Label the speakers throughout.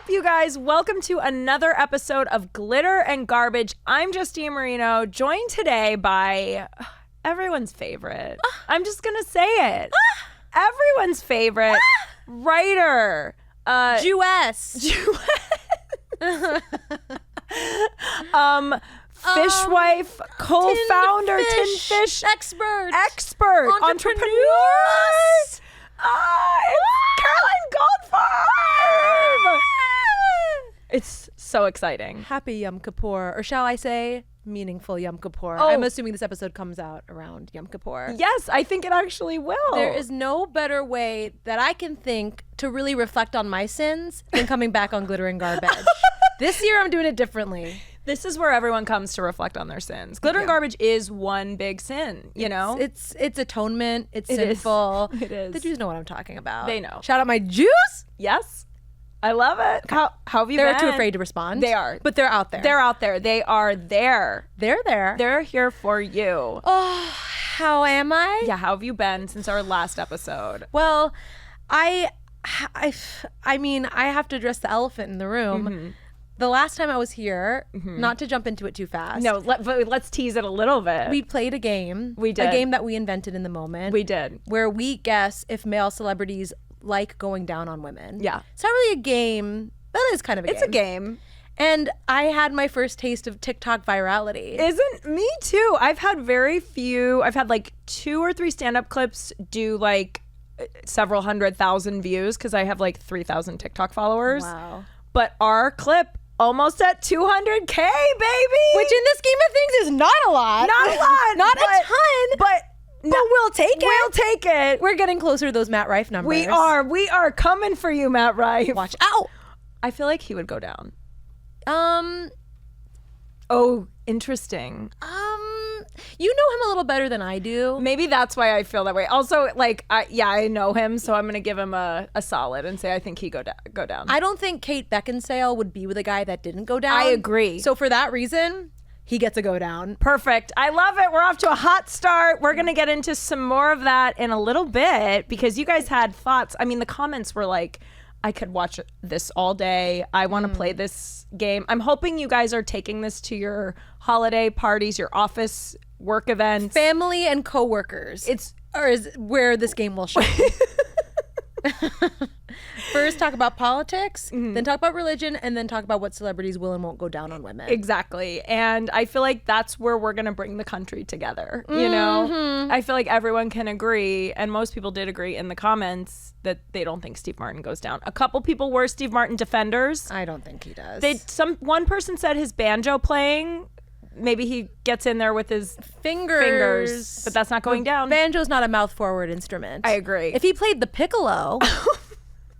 Speaker 1: up, you guys? Welcome to another episode of Glitter and Garbage. I'm Justine Marino, joined today by everyone's favorite. I'm just going to say it. Everyone's favorite writer.
Speaker 2: Jewess.
Speaker 1: Fishwife, co-founder, tin fish
Speaker 2: expert,
Speaker 1: entrepreneur. It's Caroline Goldfarb. It's so exciting.
Speaker 2: Happy Yom Kippur, or shall I say, meaningful Yom Kippur.
Speaker 1: Oh.
Speaker 2: I'm assuming this episode comes out around Yom Kippur.
Speaker 1: Yes, I think it actually will.
Speaker 2: There is no better way that I can think to really reflect on my sins than coming back on Glitter and Garbage. This year I'm doing it differently.
Speaker 1: This is where everyone comes to reflect on their sins. Glitter and Garbage is one big sin, you know?
Speaker 2: It's atonement. It's sinful.
Speaker 1: It is.
Speaker 2: The Jews know what I'm talking about.
Speaker 1: They know.
Speaker 2: Shout out my Jews.
Speaker 1: Yes. I love it. How have you been?
Speaker 2: They're too afraid to respond.
Speaker 1: They are.
Speaker 2: But they're out there.
Speaker 1: They're out there. They are there.
Speaker 2: They're there.
Speaker 1: They're here for you.
Speaker 2: Oh, how am I?
Speaker 1: Yeah, how have you been since our last episode?
Speaker 2: Well, I mean, I have to address the elephant in the room.
Speaker 1: Mm-hmm.
Speaker 2: The last time I was here, not to jump into it too fast.
Speaker 1: No, let's tease it a little bit.
Speaker 2: We played a game.
Speaker 1: We did.
Speaker 2: A game that we invented in the moment.
Speaker 1: We did.
Speaker 2: Where we guess if male celebrities like going down on women.
Speaker 1: Yeah.
Speaker 2: It's not really a game. That is kind of a game.
Speaker 1: It's a game.
Speaker 2: And I had my first taste of TikTok virality.
Speaker 1: Isn't me too? I've had like 2 or 3 stand-up clips do like several 100,000 views because I have like 3,000 TikTok followers.
Speaker 2: Wow.
Speaker 1: But our clip almost at 200K, baby.
Speaker 2: Which in the scheme of things is not a lot.
Speaker 1: Not a lot.
Speaker 2: Not a ton.
Speaker 1: But
Speaker 2: we'll take it.
Speaker 1: We'll take it.
Speaker 2: We're getting closer to those Matt Rife numbers.
Speaker 1: We are coming for you, Matt Rife.
Speaker 2: Watch out.
Speaker 1: I feel like he would go down. Oh, interesting.
Speaker 2: You know him a little better than I do.
Speaker 1: Maybe that's why I feel that way. Also, like, I know him, so I'm gonna give him a solid and say I think he go down.
Speaker 2: I don't think Kate Beckinsale would be with a guy that didn't go down.
Speaker 1: I agree.
Speaker 2: So for that reason, he gets a go down.
Speaker 1: Perfect. I love it. We're off to a hot start. We're gonna get into some more of that in a little bit because you guys had thoughts. I mean, the comments were like, I could watch this all day. I want to play this game. I'm hoping you guys are taking this to your holiday parties, your office work events.
Speaker 2: Family and coworkers. Is where this game will shine. First talk about politics, then talk about religion, and then talk about what celebrities will and won't go down on women.
Speaker 1: Exactly. And I feel like that's where we're going to bring the country together. You know, I feel like everyone can agree, and most people did agree in the comments that they don't think Steve Martin goes down. A couple people were Steve Martin defenders.
Speaker 2: I don't think he does.
Speaker 1: One person said his banjo playing, maybe he gets in there with his fingers, but that's not going down.
Speaker 2: Banjo's not a mouth forward instrument.
Speaker 1: I agree.
Speaker 2: If he played the piccolo,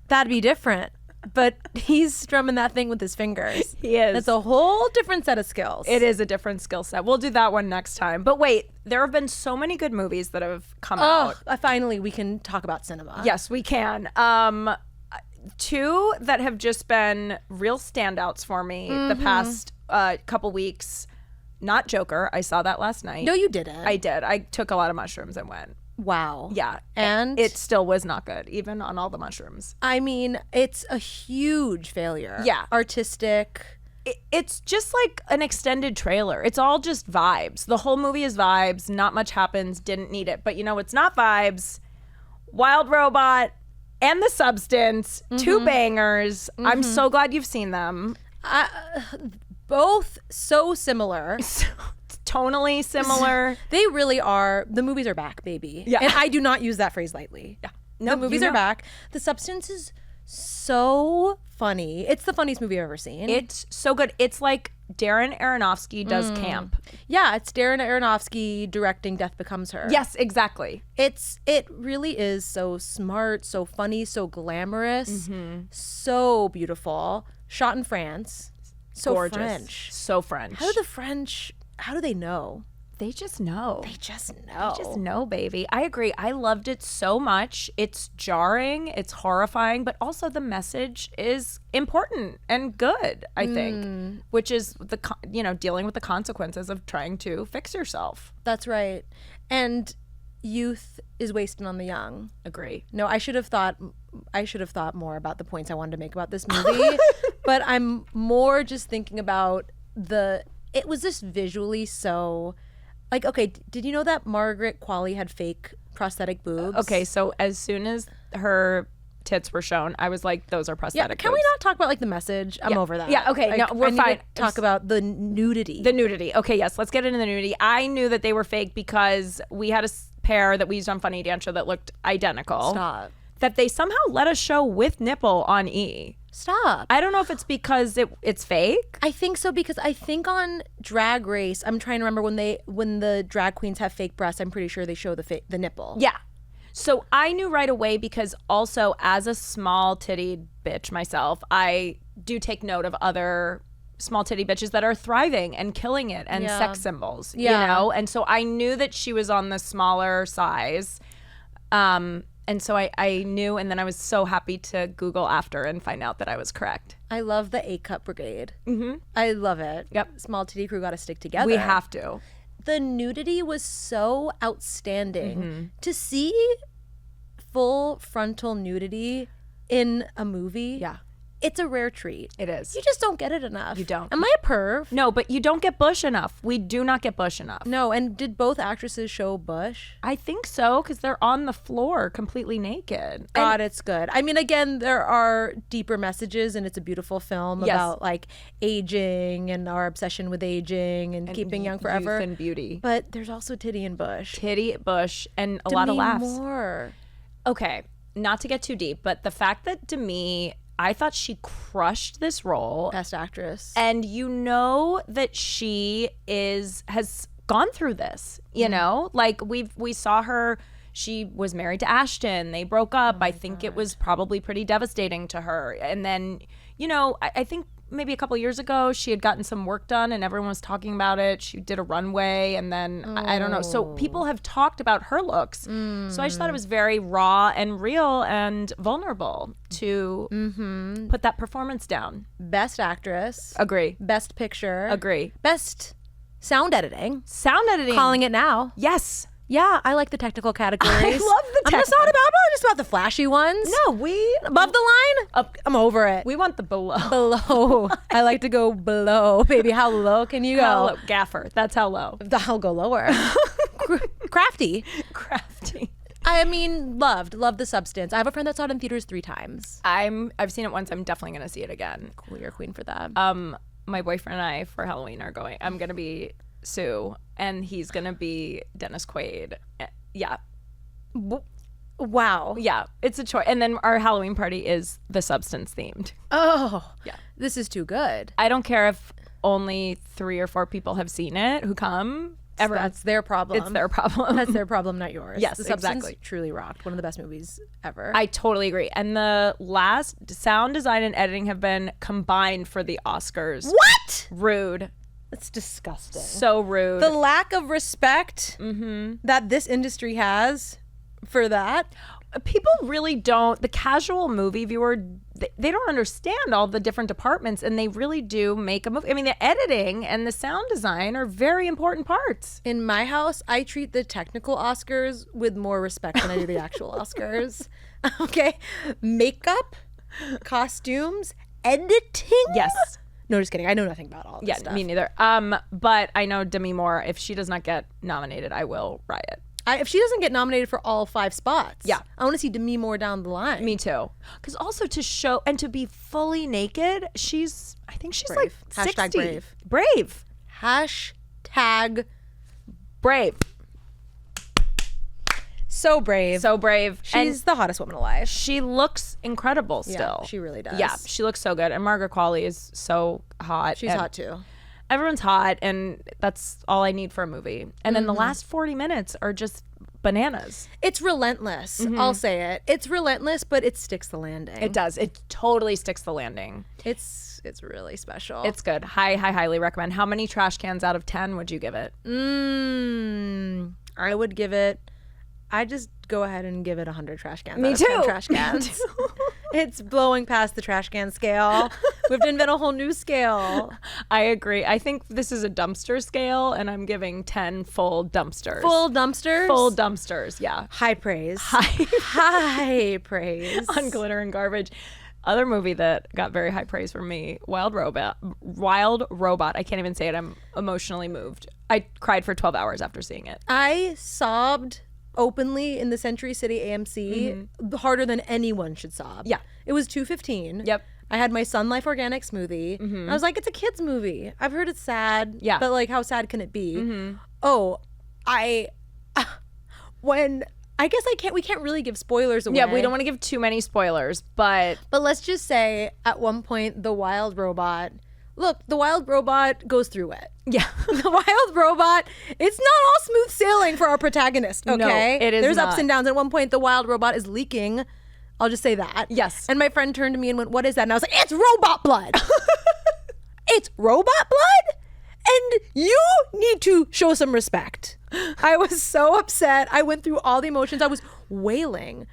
Speaker 2: that'd be different. But he's strumming that thing with his fingers.
Speaker 1: He is.
Speaker 2: That's a whole different set of skills.
Speaker 1: It is a different skill set. We'll do that one next time. But wait, there have been so many good movies that have come out.
Speaker 2: Finally, we can talk about cinema.
Speaker 1: Yes, we can. 2 that have just been real standouts for me the past couple weeks. Not Joker. I saw that last night.
Speaker 2: No, you didn't.
Speaker 1: I did. I took a lot of mushrooms and went.
Speaker 2: Wow.
Speaker 1: Yeah.
Speaker 2: And?
Speaker 1: It still was not good, even on all the mushrooms.
Speaker 2: I mean, it's a huge failure.
Speaker 1: Yeah.
Speaker 2: Artistic.
Speaker 1: It's just like an extended trailer. It's all just vibes. The whole movie is vibes. Not much happens. Didn't need it. But you know, it's not vibes. Wild Robot and The Substance. 2 bangers. I'm so glad you've seen them.
Speaker 2: Both so similar.
Speaker 1: Tonally similar.
Speaker 2: They really are. The movies are back, baby.
Speaker 1: Yeah.
Speaker 2: And I do not use that phrase lightly.
Speaker 1: Yeah.
Speaker 2: The movies are back. The Substance is so funny. It's the funniest movie I've ever seen.
Speaker 1: It's so good. It's like Darren Aronofsky does camp.
Speaker 2: Yeah, it's Darren Aronofsky directing Death Becomes Her.
Speaker 1: Yes, exactly.
Speaker 2: It really is so smart, so funny, so glamorous, so beautiful. Shot in France. So
Speaker 1: gorgeous.
Speaker 2: French.
Speaker 1: So French.
Speaker 2: How do they know?
Speaker 1: They just know.
Speaker 2: They just know.
Speaker 1: They just know, baby. I agree. I loved it so much. It's jarring, it's horrifying, but also the message is important and good, I think, which is dealing with the consequences of trying to fix yourself.
Speaker 2: That's right. And youth is wasted on the young.
Speaker 1: Agree.
Speaker 2: No, I should have thought more about the points I wanted to make about this movie. But I'm more just thinking about it was just visually so, like, okay, did you know that Margaret Qualley had fake prosthetic boobs?
Speaker 1: Okay, so as soon as her tits were shown, I was like, those are prosthetic
Speaker 2: Can
Speaker 1: boobs.
Speaker 2: we not talk about like the message? I'm over that.
Speaker 1: Yeah, okay, no, we're
Speaker 2: I need
Speaker 1: fine.
Speaker 2: to talk about the nudity.
Speaker 1: The nudity. Okay, yes, let's get into the nudity. I knew that they were fake because we had a pair that we used on Funny Dance Show that looked identical.
Speaker 2: Stop.
Speaker 1: That they somehow let us show with nipple on E.
Speaker 2: Stop.
Speaker 1: I don't know if it's because it's fake.
Speaker 2: I think so, because I think on Drag Race, I'm trying to remember when the drag queens have fake breasts, I'm pretty sure they show the nipple.
Speaker 1: Yeah. So I knew right away because also as a small titty bitch myself, I do take note of other small titty bitches that are thriving and killing it and sex symbols, you know? And so I knew that she was on the smaller size. And so I knew, and then I was so happy to Google after and find out that I was correct.
Speaker 2: I love the A-cup brigade. Mm-hmm. I love it.
Speaker 1: Yep.
Speaker 2: Small titty crew got to stick together.
Speaker 1: We have to.
Speaker 2: The nudity was so outstanding. To see full frontal nudity in a movie, it's a rare treat.
Speaker 1: It is.
Speaker 2: You just don't get it enough.
Speaker 1: You don't.
Speaker 2: Am I a perv?
Speaker 1: No, but you don't get bush enough. We do not get bush enough.
Speaker 2: No, and did both actresses show bush?
Speaker 1: I think so, because they're on the floor completely naked.
Speaker 2: God, it's good. I mean, again, there are deeper messages, and it's a beautiful film about like aging and our obsession with aging and keeping young forever.
Speaker 1: Youth and beauty.
Speaker 2: But there's also titty and bush.
Speaker 1: Titty, bush, and a lot of laughs.
Speaker 2: More.
Speaker 1: Okay, not to get too deep, but the fact that Demi, I thought she crushed this role.
Speaker 2: Best actress.
Speaker 1: And you know that she has gone through this, you know? Like we saw her, she was married to Ashton. They broke up. I think it was probably pretty devastating to her. And then, you know, I think maybe a couple years ago she had gotten some work done and everyone was talking about it. She did a runway and then I don't know. So people have talked about her looks. So I just thought it was very raw and real and vulnerable to put that performance down.
Speaker 2: Best actress.
Speaker 1: Agree.
Speaker 2: Best picture.
Speaker 1: Agree.
Speaker 2: Best sound editing.
Speaker 1: Sound editing.
Speaker 2: Calling it now.
Speaker 1: Yes.
Speaker 2: Yeah, I like the technical categories.
Speaker 1: I love the
Speaker 2: I'm just not about the flashy ones.
Speaker 1: No, we
Speaker 2: above the line.
Speaker 1: Up,
Speaker 2: I'm over it.
Speaker 1: we want the below.
Speaker 2: Below. I like to go below, baby. How low can you go?
Speaker 1: How low? Gaffer. That's how low.
Speaker 2: I'll go lower. Crafty.
Speaker 1: Crafty.
Speaker 2: I mean, loved the substance. I have a friend that saw it in theaters 3 times.
Speaker 1: I've seen it once. I'm definitely gonna see it again.
Speaker 2: Cool, you're a queen for that.
Speaker 1: My boyfriend and I for Halloween are going. I'm gonna be Sue, and he's gonna be Dennis Quaid. Yeah.
Speaker 2: Wow.
Speaker 1: Yeah, it's a choice. And then our Halloween party is the substance themed.
Speaker 2: Oh.
Speaker 1: Yeah.
Speaker 2: This is too good.
Speaker 1: I don't care if only 3 or 4 people have seen it who come.
Speaker 2: That's their problem.
Speaker 1: It's their problem.
Speaker 2: That's their problem, not yours.
Speaker 1: Yes,
Speaker 2: The Substance
Speaker 1: exactly.
Speaker 2: truly rocked. One of the best movies ever.
Speaker 1: I totally agree. And the last sound design and editing have been combined for the Oscars.
Speaker 2: What?
Speaker 1: Rude.
Speaker 2: That's disgusting.
Speaker 1: So rude.
Speaker 2: The lack of respect that this industry has for that.
Speaker 1: People really don't, the casual movie viewer, they don't understand all the different departments, and they really do make a movie. I mean, the editing and the sound design are very important parts.
Speaker 2: In my house, I treat the technical Oscars with more respect than I do the actual Oscars. Okay? Makeup, costumes, editing.
Speaker 1: Yes.
Speaker 2: No, just kidding. I know nothing about all this stuff.
Speaker 1: Me neither. But I know Demi Moore, if she does not get nominated, I will riot.
Speaker 2: If she doesn't get nominated for all 5 spots,
Speaker 1: Yeah.
Speaker 2: I want to see Demi Moore down the line.
Speaker 1: Me too. Because also to show and to be fully naked, I think she's
Speaker 2: Brave.
Speaker 1: like 60.
Speaker 2: Hashtag brave.
Speaker 1: Brave.
Speaker 2: Hashtag
Speaker 1: Brave.
Speaker 2: so brave.
Speaker 1: So brave.
Speaker 2: She's the hottest woman alive.
Speaker 1: She looks incredible still.
Speaker 2: Yeah, she really does.
Speaker 1: Yeah, she looks so good. And Margaret Qualley is so hot.
Speaker 2: She's
Speaker 1: and
Speaker 2: hot too.
Speaker 1: Everyone's hot, and that's all I need for a movie. And then the last 40 minutes are just bananas.
Speaker 2: It's relentless. I'll say it. It's relentless, but it sticks the landing.
Speaker 1: It does. It totally sticks the landing.
Speaker 2: It's really special.
Speaker 1: It's good. Highly recommend. How many trash cans out of 10 would you give it?
Speaker 2: I would give it I just go ahead and give it 100 trash cans.
Speaker 1: Me
Speaker 2: out of 10
Speaker 1: too.
Speaker 2: Trash cans. It's blowing past the trash can scale. We have to invent a whole new scale.
Speaker 1: I agree. I think this is a dumpster scale, and I'm giving 10 full dumpsters.
Speaker 2: Full dumpsters?
Speaker 1: Full dumpsters, yeah.
Speaker 2: High praise.
Speaker 1: High
Speaker 2: praise.
Speaker 1: on glitter and garbage. Other movie that got very high praise from me, Wild Robot. I can't even say it. I'm emotionally moved. I cried for 12 hours after seeing it.
Speaker 2: I sobbed openly in the Century City AMC harder than anyone should sob.
Speaker 1: Yeah.
Speaker 2: It was 2:15.
Speaker 1: Yep.
Speaker 2: I had my Sun Life Organic smoothie. I was like, it's a kid's movie. I've heard it's sad.
Speaker 1: Yeah.
Speaker 2: But like, how sad can it be? Oh, we can't really give spoilers away.
Speaker 1: Yeah, we don't want to give too many spoilers, but
Speaker 2: let's just say at one point the wild robot goes through it.
Speaker 1: yeah.
Speaker 2: The wild robot, it's not all smooth sailing for our protagonist, okay?
Speaker 1: No, it is
Speaker 2: There's
Speaker 1: not.
Speaker 2: ups and downs. At one point the wild robot is leaking. I'll just say that.
Speaker 1: Yes.
Speaker 2: And my friend turned to me and went, "What is that?" And I was like, "It's robot blood." It's robot blood? And you need to show some respect. I was so upset. I went through all the emotions. I was wailing.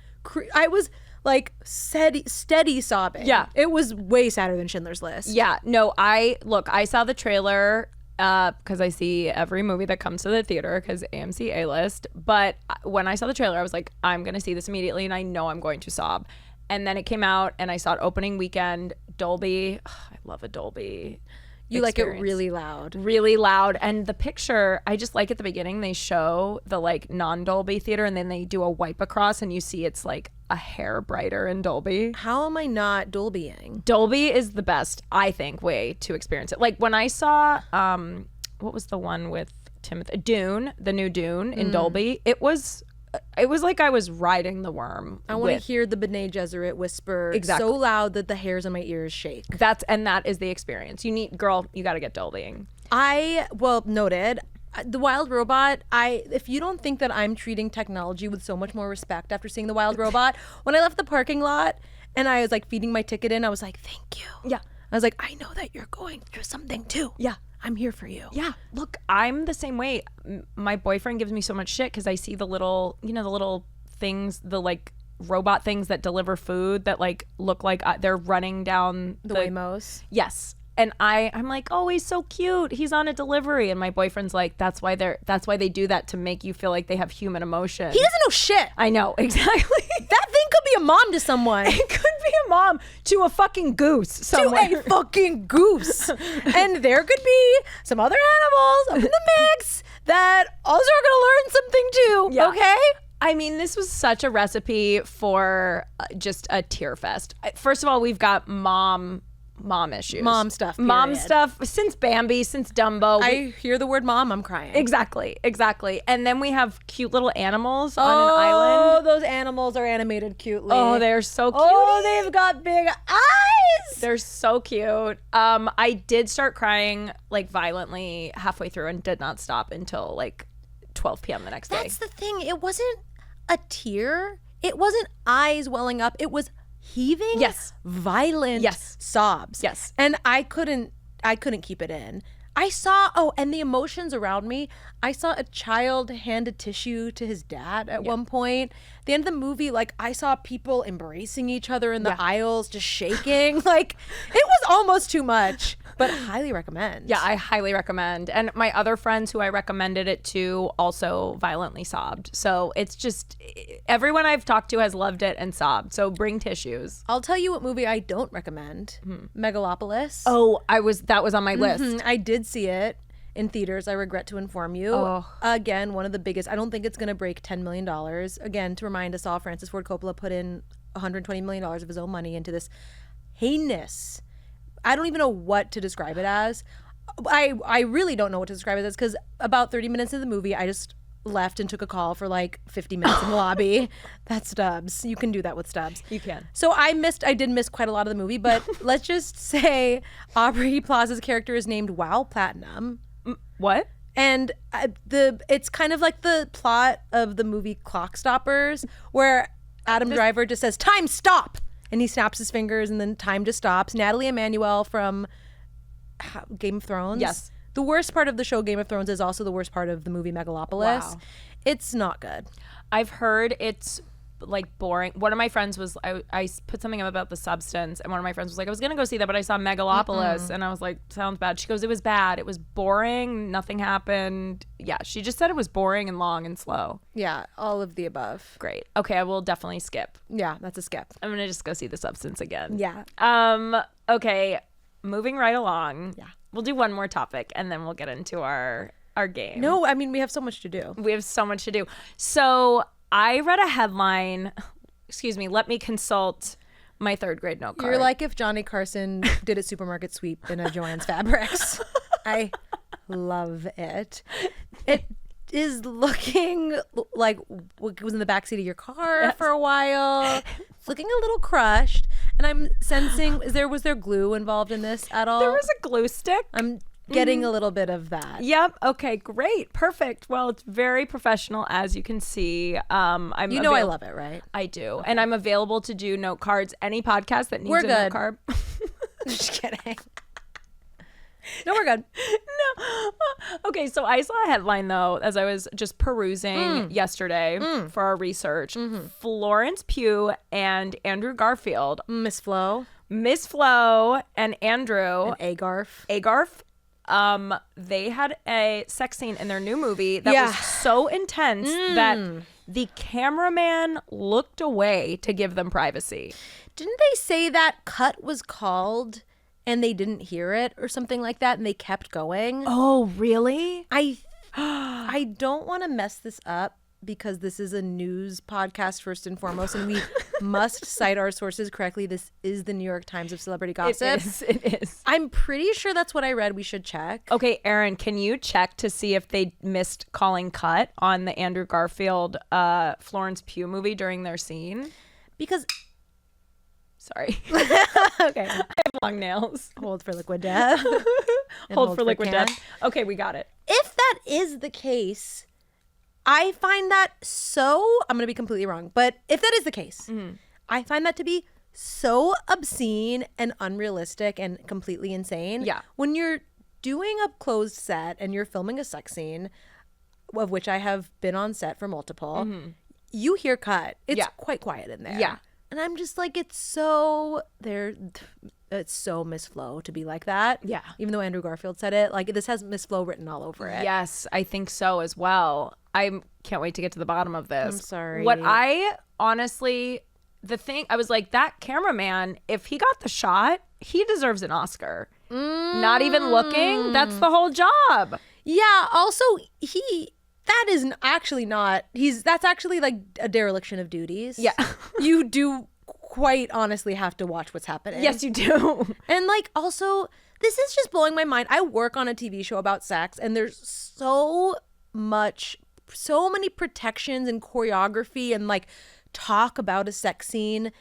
Speaker 2: I was like steady sobbing.
Speaker 1: Yeah.
Speaker 2: It was way sadder than Schindler's List.
Speaker 1: Yeah, no, I saw the trailer because I see every movie that comes to the theater because AMC A-list. But when I saw the trailer, I was like, I'm going to see this immediately and I know I'm going to sob. And then it came out and I saw it opening weekend, Dolby. I love a Dolby.
Speaker 2: You like it
Speaker 1: experience.
Speaker 2: really loud.
Speaker 1: Really loud. And the picture, I just like at the beginning, they show the like non-Dolby theater and then they do a wipe across and you see it's like a hair brighter in Dolby.
Speaker 2: How am I not Dolbying?
Speaker 1: Dolby is the best, I think, way to experience it. Like when I saw, what was the one with Timothy? Dune, the new Dune in Dolby. It was like I was riding the worm.
Speaker 2: I want to hear the B'nai Gesserit whisper
Speaker 1: Exactly.
Speaker 2: so loud that the hairs on my ears shake.
Speaker 1: That is the experience. You got to get Dolbying.
Speaker 2: Noted. The Wild Robot, if you don't think that I'm treating technology with so much more respect after seeing The Wild Robot, when I left the parking lot and I was like feeding my ticket in, I was like, thank you.
Speaker 1: Yeah.
Speaker 2: I was like, I know that you're going through something too.
Speaker 1: Yeah.
Speaker 2: I'm here for you.
Speaker 1: Yeah. Look, I'm the same way. My boyfriend gives me so much shit because I see the little things, the like robot things that deliver food that like look like they're running down
Speaker 2: The Waymos.
Speaker 1: Yes. And I'm like, oh, he's so cute. He's on a delivery. And my boyfriend's like, that's why they do that, to make you feel like they have human emotion.
Speaker 2: He doesn't know shit.
Speaker 1: I know, exactly.
Speaker 2: That thing could be a mom to someone.
Speaker 1: It could be a mom to a fucking goose somewhere.
Speaker 2: To a fucking goose. And there could be some other animals up in the mix that also are going to learn something too.
Speaker 1: Yeah.
Speaker 2: Okay?
Speaker 1: I mean, this was such a recipe for just a tear fest. First of all, we've got mom issues.
Speaker 2: Mom stuff,
Speaker 1: Mom
Speaker 2: period.
Speaker 1: stuff since Bambi, since Dumbo.
Speaker 2: I hear the word mom, I'm crying.
Speaker 1: Exactly. And then we have cute little animals on
Speaker 2: Oh,
Speaker 1: an island.
Speaker 2: those animals are animated cutely.
Speaker 1: Oh, they're so cute.
Speaker 2: Oh, they've got big eyes.
Speaker 1: They're so cute. I did start crying like violently halfway through and did not stop until like 12 p.m. the next day.
Speaker 2: That's the thing. It wasn't a tear. It wasn't eyes welling up. It was heaving.
Speaker 1: Yes.
Speaker 2: Violent.
Speaker 1: Yes.
Speaker 2: Sobs.
Speaker 1: Yes.
Speaker 2: And I couldn't keep it in. And the emotions around me. I saw a child hand a tissue to his dad at one point. At the end of the movie, like I saw people embracing each other in the aisles, just shaking. Like it was almost too much, but highly recommend.
Speaker 1: Yeah, I highly recommend. And my other friends who I recommended it to also violently sobbed. So it's just, everyone I've talked to has loved it and sobbed. So bring tissues.
Speaker 2: I'll tell you what movie I don't recommend. Megalopolis.
Speaker 1: Oh, that was on my list.
Speaker 2: I did see it in theaters, I regret to inform you.
Speaker 1: Oh.
Speaker 2: Again, one of the biggest. I don't think it's going to break $10 million. Again, to remind us all, Francis Ford Coppola put in $120 million of his own money into this heinous. I don't even know what to describe it as. I really don't know what to describe it as, because about 30 minutes of the movie, I just left and took a call for like 50 minutes in the lobby. That's Stubbs. You can do that with Stubbs.
Speaker 1: You can.
Speaker 2: So I did miss quite a lot of the movie, but let's just say Aubrey Plaza's character is named Wow Platinum.
Speaker 1: What?
Speaker 2: And it's kind of like the plot of the movie Clock Stoppers, where Adam Driver just says, "Time, stop!" And he snaps his fingers and then time just stops. Natalie Emmanuel from Game of Thrones.
Speaker 1: Yes.
Speaker 2: The worst part of the show Game of Thrones is also the worst part of the movie Megalopolis.
Speaker 1: Wow.
Speaker 2: It's not good.
Speaker 1: I've heard it's like boring. One of my friends was, I put something up about The Substance, and one of my friends was like, I was gonna go see that, but I saw Megalopolis, and I was like, sounds bad. She goes, it was bad. It was boring. Nothing happened. Yeah, she just said it was boring and long and slow.
Speaker 2: Yeah, all of the above.
Speaker 1: Great. Okay, I will definitely skip.
Speaker 2: Yeah, that's a skip.
Speaker 1: I'm gonna just go see The Substance again.
Speaker 2: Yeah.
Speaker 1: Okay, moving right along.
Speaker 2: Yeah.
Speaker 1: We'll do one more topic, and then we'll get into our game.
Speaker 2: No, I mean, we have so much to do.
Speaker 1: We have so much to do. So I read a headline. Excuse me. Let me consult my third grade note card.
Speaker 2: You're like if Johnny Carson did a supermarket sweep in a Joann's Fabrics. I love it. It is looking like it was in the backseat of your car for a while. It's looking a little crushed. And I'm sensing, was there glue involved in this at all?
Speaker 1: There was a glue stick.
Speaker 2: I'm getting a little bit of that.
Speaker 1: Yep. Okay. Great. Perfect. Well, it's very professional, as you can see.
Speaker 2: You know I love it, right?
Speaker 1: I do, and I'm available to do note cards. Any podcast that needs
Speaker 2: We're
Speaker 1: a
Speaker 2: good.
Speaker 1: note card.
Speaker 2: Just kidding. No, we're good.
Speaker 1: No. Okay, so I saw a headline though as I was just perusing yesterday for our research. Florence Pugh and Andrew Garfield,
Speaker 2: Miss Flo.
Speaker 1: Miss Flo and Andrew
Speaker 2: And Agarf.
Speaker 1: they had a sex scene in their new movie that
Speaker 2: Yeah.
Speaker 1: was so intense that the cameraman looked away to give them privacy.
Speaker 2: Didn't they say that cut was called and they didn't hear it or something like that and they kept going?
Speaker 1: Oh, really?
Speaker 2: I don't want to mess this up because this is a news podcast first and foremost, and we must cite our sources correctly. This is the New York Times of celebrity gossip.
Speaker 1: It is.
Speaker 2: I'm pretty sure that's what I read. We should check.
Speaker 1: Okay, Erin, can you check to see if they missed calling cut on the Andrew Garfield Florence Pugh movie during their scene?
Speaker 2: Because
Speaker 1: Sorry.
Speaker 2: okay,
Speaker 1: I have long nails.
Speaker 2: hold for liquid death. And
Speaker 1: Hold for liquid
Speaker 2: can.
Speaker 1: death. Okay, we got it.
Speaker 2: If that is the case, I find that so, I'm going to be completely wrong, but if that is the case, I find that to be so obscene and unrealistic and completely insane.
Speaker 1: Yeah.
Speaker 2: When you're doing a closed set and you're filming a sex scene, of which I have been on set for multiple, you hear cut. It's quite quiet in there.
Speaker 1: Yeah.
Speaker 2: And I'm just like, it's so Miss Flo to be like that.
Speaker 1: Yeah.
Speaker 2: Even though Andrew Garfield said it, like this has Miss Flo written all over it.
Speaker 1: Yes, I think so as well. I can't wait to get to the bottom of this.
Speaker 2: I'm sorry.
Speaker 1: What I honestly, I was like, that cameraman, if he got the shot, he deserves an Oscar. Not even looking. That's the whole job.
Speaker 2: Yeah. Also, that's actually like a dereliction of duties.
Speaker 1: Yeah.
Speaker 2: You do quite honestly have to watch what's happening.
Speaker 1: Yes, you do.
Speaker 2: And like also, this is just blowing my mind. I work on a TV show about sex and there's so many protections and choreography and like talk about a sex scene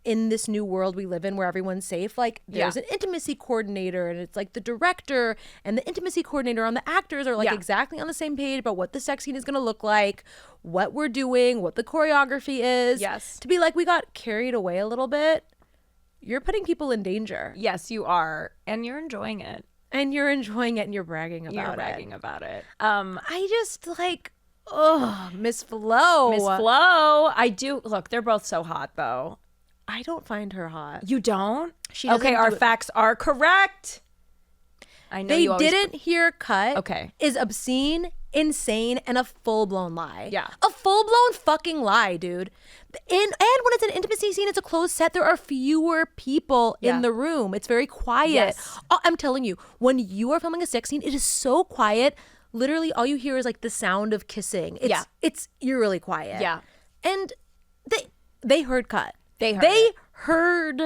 Speaker 2: in this new world we live in where everyone's safe. Like there's an intimacy coordinator and it's like the director and the intimacy coordinator on the actors are like exactly on the same page about what the sex scene is going to look like, what we're doing, what the choreography is.
Speaker 1: Yes.
Speaker 2: To be like, we got carried away a little bit. You're putting people in danger.
Speaker 1: Yes, you are. And you're enjoying it.
Speaker 2: And you're enjoying it and you're bragging about it.
Speaker 1: You're bragging about it.
Speaker 2: I just like, oh, Miss Flo.
Speaker 1: Miss Flo. I do. Look, they're both so hot though.
Speaker 2: I don't find her hot.
Speaker 1: You don't?
Speaker 2: She doesn't
Speaker 1: okay, our
Speaker 2: do it.
Speaker 1: facts are correct. I know
Speaker 2: They
Speaker 1: you always
Speaker 2: didn't hear cut.
Speaker 1: Okay.
Speaker 2: Is obscene, insane, and a full-blown lie.
Speaker 1: Yeah.
Speaker 2: A full-blown fucking lie, dude. And when it's an intimacy scene, it's a closed set, there are fewer people in the room. It's very quiet.
Speaker 1: Yes.
Speaker 2: Oh, I'm telling you, when you are filming a sex scene, it is so quiet. Literally, all you hear is like the sound of kissing. It's eerily quiet.
Speaker 1: Yeah.
Speaker 2: And they heard cut.
Speaker 1: They heard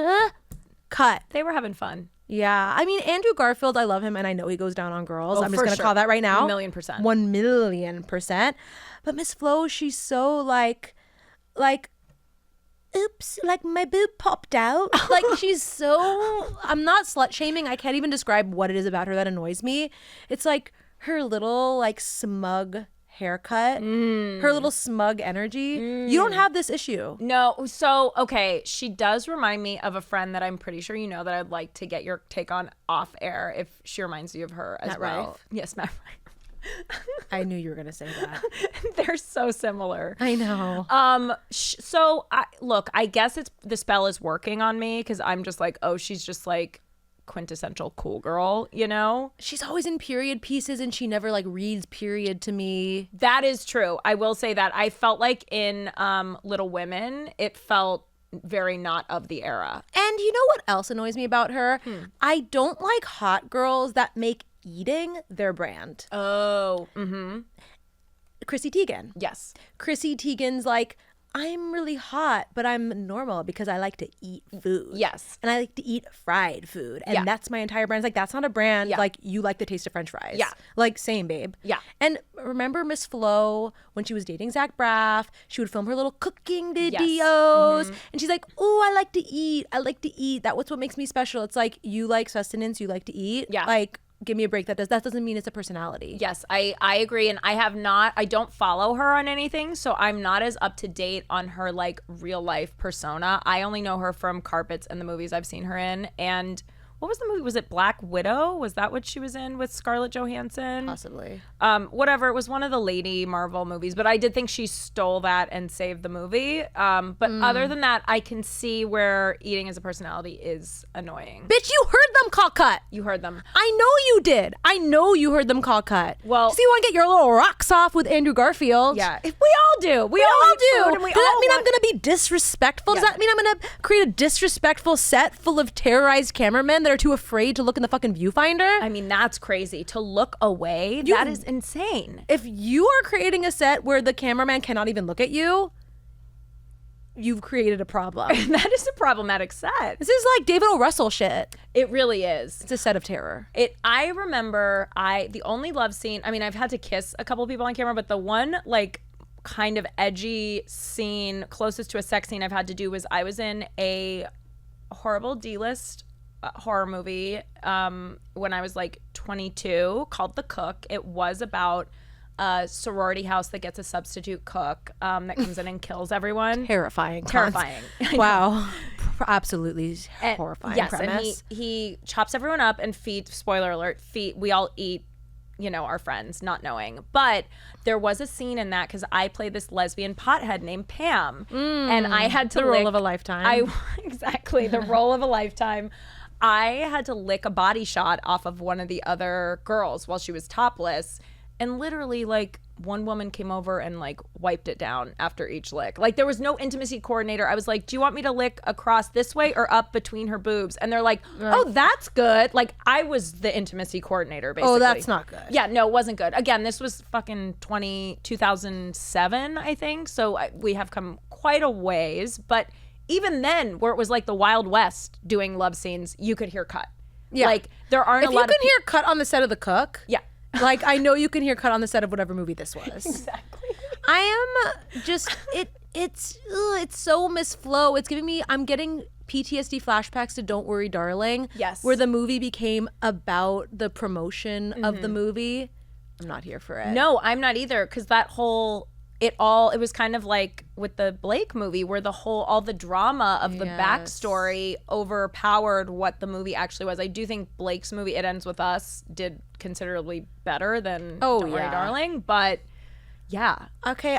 Speaker 2: cut.
Speaker 1: They were having fun.
Speaker 2: Yeah. I mean, Andrew Garfield, I love him and I know he goes down on girls.
Speaker 1: Oh,
Speaker 2: I'm just
Speaker 1: for
Speaker 2: going to
Speaker 1: sure.
Speaker 2: call that right now.
Speaker 1: 1,000,000%.
Speaker 2: 1,000,000%. But Miss Flo, she's so like, oops, like my boob popped out. Like she's so, I'm not slut shaming. I can't even describe what it is about her that annoys me. It's like her little like smug haircut, her little smug energy. You don't have this issue.
Speaker 1: No, so okay, she does remind me of a friend that I'm pretty sure you know that I'd like to get your take on off air if she reminds you of her as
Speaker 2: Matt
Speaker 1: well.
Speaker 2: Rife?
Speaker 1: Yes, Matt Rife.
Speaker 2: I knew you were gonna say that.
Speaker 1: They're so similar.
Speaker 2: I know.
Speaker 1: So look, I guess the spell is working on me because I'm just like, oh, she's just like quintessential cool girl, you know?
Speaker 2: She's always in period pieces and she never like reads period to me.
Speaker 1: That is true. I will say that. I felt like in Little Women, it felt very not of the era.
Speaker 2: And you know what else annoys me about her? I don't like hot girls that make eating their brand.
Speaker 1: Oh, mm-hmm.
Speaker 2: Chrissy Teigen.
Speaker 1: Yes.
Speaker 2: Chrissy Teigen's like, I'm really hot, but I'm normal because I like to eat food.
Speaker 1: Yes.
Speaker 2: And I like to eat fried food. And
Speaker 1: Yeah.
Speaker 2: that's my entire brand. It's like, that's not a brand.
Speaker 1: Yeah.
Speaker 2: Like, you like the taste of French fries.
Speaker 1: Yeah.
Speaker 2: Like, same, babe.
Speaker 1: Yeah.
Speaker 2: And remember Miss Flo, when she was dating Zach Braff, she would film her little cooking videos.
Speaker 1: Yes.
Speaker 2: And she's like, oh, I like to eat. I like to eat. That's what makes me special. It's like, you like sustenance, you like to eat.
Speaker 1: Yeah.
Speaker 2: Like, give me a break. That doesn't mean it's a personality.
Speaker 1: Yes, I agree. And I don't follow her on anything. So I'm not as up to date on her like real life persona. I only know her from carpets and the movies I've seen her in. And what was the movie? Was it Black Widow? Was that what she was in with Scarlett Johansson?
Speaker 2: Possibly.
Speaker 1: Whatever. It was one of the Lady Marvel movies, but I did think she stole that and saved the movie. But other than that, I can see where eating as a personality is annoying.
Speaker 2: Bitch, you heard them call cut.
Speaker 1: You heard them.
Speaker 2: I know you did. I know you heard them call cut.
Speaker 1: Well-
Speaker 2: so you want to get your little rocks off with Andrew Garfield?
Speaker 1: Yeah, we all do. We all
Speaker 2: all
Speaker 1: eat
Speaker 2: do.
Speaker 1: food and we
Speaker 2: Does that
Speaker 1: all
Speaker 2: mean
Speaker 1: want-
Speaker 2: I'm going to be disrespectful? Does
Speaker 1: Yeah.
Speaker 2: that mean I'm going to create a disrespectful set full of terrorized cameramen that are too afraid to look in the fucking viewfinder?
Speaker 1: I mean, that's crazy. To look away, that is insane.
Speaker 2: If you are creating a set where the cameraman cannot even look at you, you've created a problem.
Speaker 1: That is a problematic set.
Speaker 2: This is like David O. Russell shit.
Speaker 1: It really is.
Speaker 2: It's a set of terror.
Speaker 1: I remember the only love scene, I mean, I've had to kiss a couple people on camera, but the one like kind of edgy scene closest to a sex scene I've had to do was I was in a horrible D-list horror movie when I was like 22 called The Cook. It was about a sorority house that gets a substitute cook that comes in and kills everyone.
Speaker 2: Terrifying.
Speaker 1: Terrifying.
Speaker 2: Wow. Absolutely horrifying
Speaker 1: Yes,
Speaker 2: premise.
Speaker 1: and he chops everyone up and spoiler alert, we all eat, you know, our friends, not knowing. But there was a scene in that because I played this lesbian pothead named Pam. And I had to
Speaker 2: the role of a lifetime.
Speaker 1: Exactly, the role of a lifetime. I had to lick a body shot off of one of the other girls while she was topless. And literally, like, one woman came over and, like, wiped it down after each lick. Like, there was no intimacy coordinator. I was like, do you want me to lick across this way or up between her boobs? And they're like, oh, that's good. Like, I was the intimacy coordinator, basically.
Speaker 2: Oh, that's not good.
Speaker 1: Yeah, no, it wasn't good. Again, this was fucking 2007, I think. So we have come quite a ways. But even then, where it was like the Wild West doing love scenes, you could hear cut.
Speaker 2: Yeah.
Speaker 1: Like, there aren't
Speaker 2: If
Speaker 1: a
Speaker 2: you
Speaker 1: lot
Speaker 2: can
Speaker 1: of
Speaker 2: hear cut on the set of The Cook,
Speaker 1: Yeah.
Speaker 2: like I know you can hear cut on the set of whatever movie this was.
Speaker 1: Exactly.
Speaker 2: I am just it's so Miss Flo. It's giving me, I'm getting PTSD flashbacks to Don't Worry Darling.
Speaker 1: Yes.
Speaker 2: Where the movie became about the promotion of the movie. I'm not here for it.
Speaker 1: No, I'm not either, because that whole it was kind of like with the Blake movie where all the drama of the backstory overpowered what the movie actually was. I do think Blake's movie It Ends With Us did considerably better than Don't Worry Darling, but yeah.
Speaker 2: Okay,